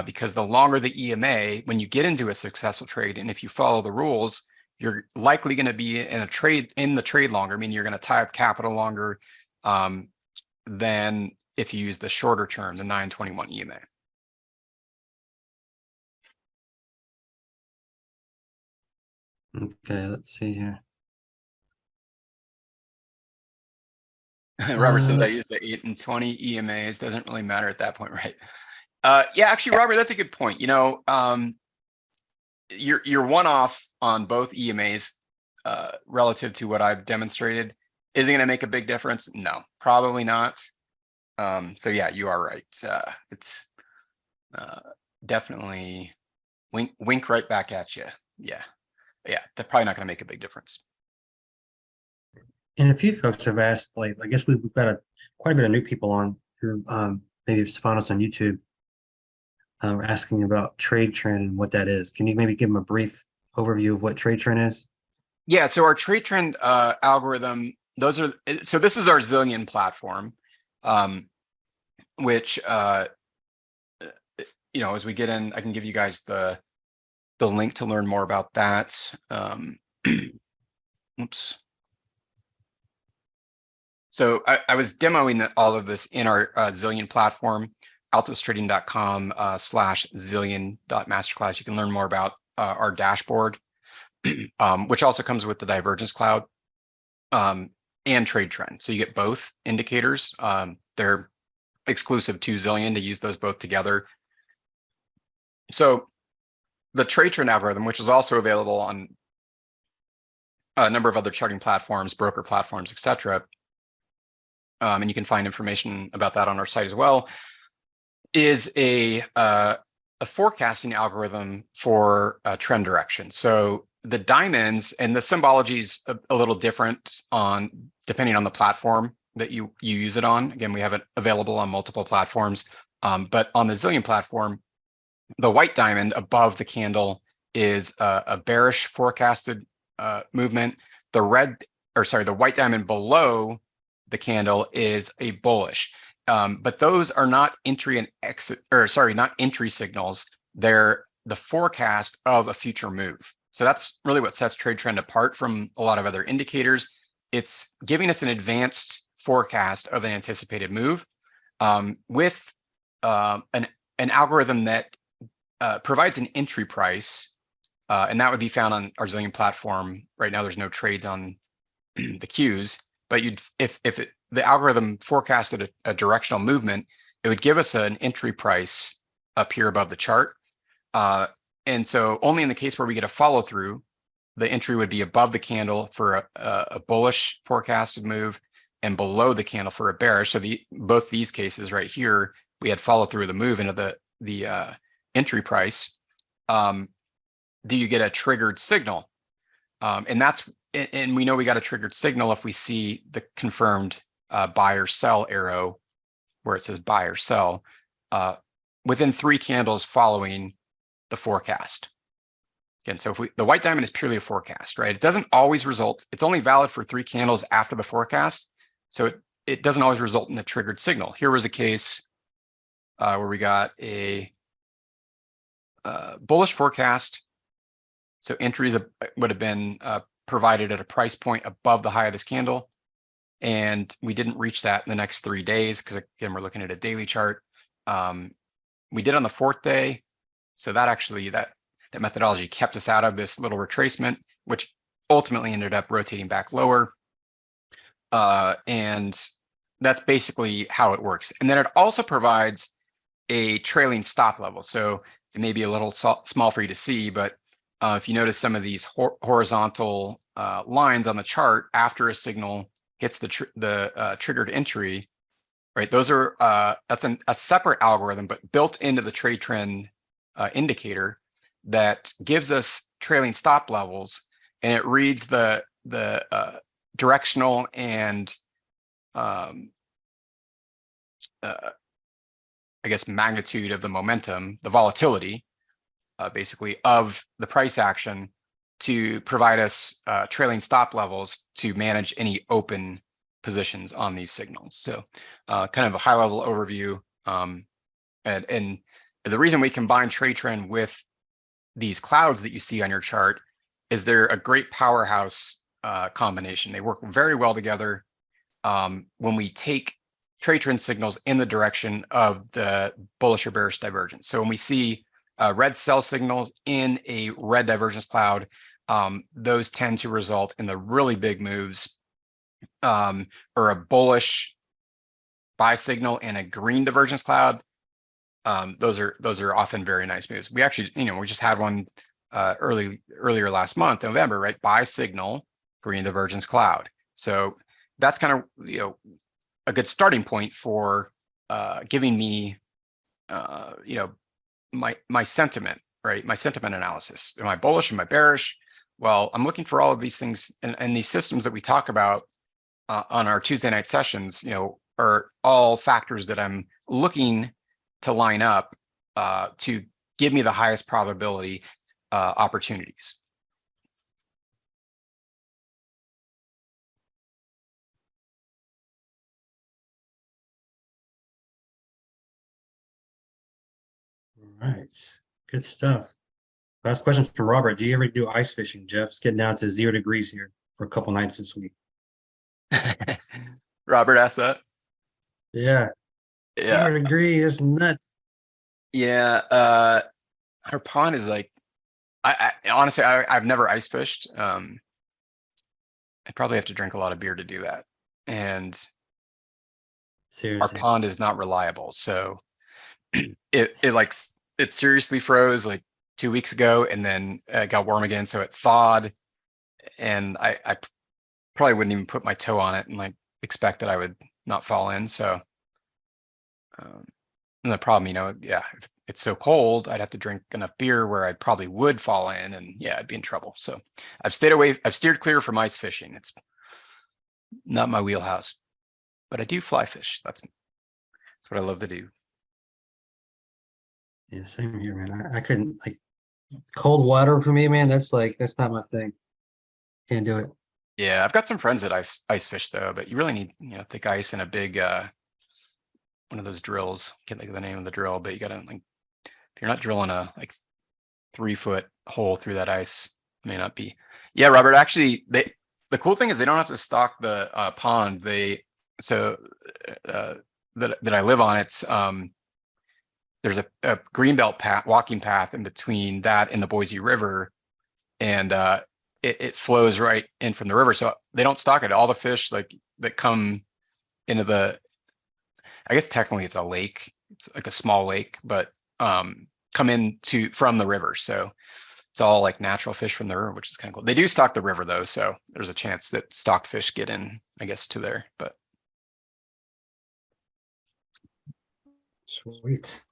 because the longer the EMA, when you get into a successful trade, and if you follow the rules, you're likely going to be in the trade longer. I mean, you're going to tie up capital longer than if you use the shorter term, the 921 EMA. Okay, let's see here. Robert says I use the 8 and 20 EMAs. Doesn't really matter at that point, right? Yeah, actually, Robert, that's a good point. You're one off on both EMAs relative to what I've demonstrated. Is it going to make a big difference? No, probably not. So yeah, you are right. It's definitely wink right back at you. Yeah, they're probably not going to make a big difference. And a few folks have asked, like, I guess we've got quite a bit of new people on who maybe found us on YouTube, asking about trade trend and what that is. Can you maybe give them a brief overview of what trade trend is? Yeah, so our trade trend algorithm, this is our Zillion platform, which as we get in, I can give you guys the link to learn more about that. Oops. So I was demoing all of this in our Zillion platform, altostrading.com/zillion.masterclass. You can learn more about our dashboard, which also comes with the Divergence Cloud and Trade Trend. So you get both indicators. They're exclusive to Zillion to use those both together. So the Trade Trend algorithm, which is also available on a number of other charting platforms, broker platforms, etc. And you can find information about that on our site as well, is a forecasting algorithm for trend direction. So the diamonds, and the symbology is a little different depending on the platform that you use it on. Again, we have it available on multiple platforms, but on the Zillion platform, the white diamond above the candle is a bearish forecasted movement. The white diamond below the candle is a bullish. But those are not entry and exit, not entry signals. They're the forecast of a future move. So that's really what sets trade trend apart from a lot of other indicators. It's giving us an advanced forecast of an anticipated move with an algorithm that provides an entry price, and that would be found on our Zillion platform. Right now, there's no trades on the queues, but if the algorithm forecasted a directional movement, it would give us an entry price up here above the chart. And so only in the case where we get a follow through, the entry would be above the candle for a bullish forecasted move and below the candle for a bearish. So both these cases right here, we had follow through the move into the entry price. Do you get a triggered signal? And we know we got a triggered signal if we see the confirmed buy or sell arrow where it says buy or sell within 3 candles following the forecast. Again, so the white diamond is purely a forecast, right? It doesn't always result. It's only valid for 3 candles after the forecast. So it doesn't always result in a triggered signal. Here was a case where we got a bullish forecast. So entries would have been provided at a price point above the high of this candle. And we didn't reach that in the next 3 days because, again, we're looking at a daily chart. We did on the 4th day. So that methodology kept us out of this little retracement, which ultimately ended up rotating back lower. And that's basically how it works. And then it also provides a trailing stop level. So it may be a little small for you to see, but if you notice some of these horizontal lines on the chart after a signal hits the triggered entry, right? Those are that's a separate algorithm, but built into the trade trend indicator that gives us trailing stop levels, and it reads the directional and I guess magnitude of the momentum, the volatility, basically of the price action to provide us trailing stop levels to manage any open positions on these signals. So kind of a high level overview. And the reason we combine trade trend with these clouds that you see on your chart is they're a great powerhouse combination. They work very well together when we take trade trend signals in the direction of the bullish or bearish divergence. So when we see red sell signals in a red divergence cloud, those tend to result in the really big moves, or a bullish buy signal in a green divergence cloud. Those are often very nice moves. We actually, we just had one earlier last month, November, right? Buy signal, green divergence cloud. So that's kind of a good starting point for giving me my sentiment, right? My sentiment analysis. Am I bullish? Am I bearish? Well, I'm looking for all of these things, and these systems that we talk about on our Tuesday night sessions, are all factors that I'm looking to line up to give me the highest probability opportunities. All right, good stuff. Last question from Robert. Do you ever do ice fishing, Jeff? It's getting down to 0 degrees here for a couple nights this week. Robert asked that. Yeah. 0 degrees is nuts. Yeah. Our pond is like, I honestly, I've never ice fished. I probably have to drink a lot of beer to do that. And seriously, our pond is not reliable. So it seriously froze like 2 weeks ago, and then it got warm again. So it thawed. and I probably wouldn't even put my toe on it and like expect that I would not fall in. So, and the problem, yeah, if it's so cold, I'd have to drink enough beer where I probably would fall in, and yeah, I'd be in trouble. So I've steered clear from ice fishing. It's not my wheelhouse, but I do fly fish. That's what I love to do. Yeah, same here, man. I couldn't like cold water for me, man. That's not my thing. Can't do it. Yeah, I've got some friends that ice fish though, but you really need, thick ice and a big one of those drills. Can't think of the name of the drill, but you gotta like, if you're not drilling a like 3-foot hole through that ice, may not be. Yeah, Robert, actually the cool thing is they don't have to stock the pond. That I live on, it's there's a greenbelt path, walking path in between that and the Boise River, and it flows right in from the river. So they don't stock it. All the fish like that come into I guess technically it's a lake. It's like a small lake, but come in from the river. So it's all like natural fish from the river, which is kind of cool. They do stock the river though, so there's a chance that stocked fish get in, I guess, to there. But Sweet.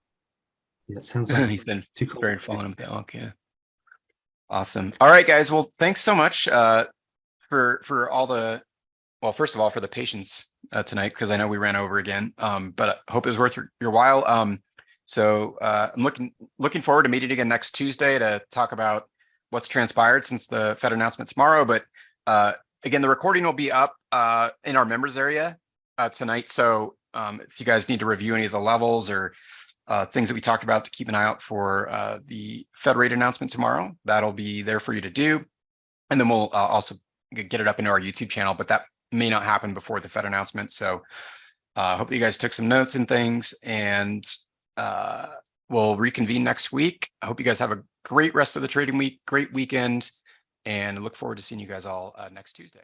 Yeah, it sounds like he's been too cool. very following him with the elk. Yeah. Awesome. All right, guys. Well, thanks so much for all the, well, first of all, for the patience tonight, because I know we ran over again, but I hope it was worth your while. So I'm looking forward to meeting again next Tuesday to talk about what's transpired since the Fed announcement tomorrow. But again, the recording will be up in our members area tonight. So if you guys need to review any of the levels or things that we talked about to keep an eye out for the Fed rate announcement tomorrow, that'll be there for you to do. And then we'll also get it up into our YouTube channel, but that may not happen before the Fed announcement. So hope that you guys took some notes and things, and we'll reconvene next week. I hope you guys have a great rest of the trading week, great weekend, and I look forward to seeing you guys all next Tuesday.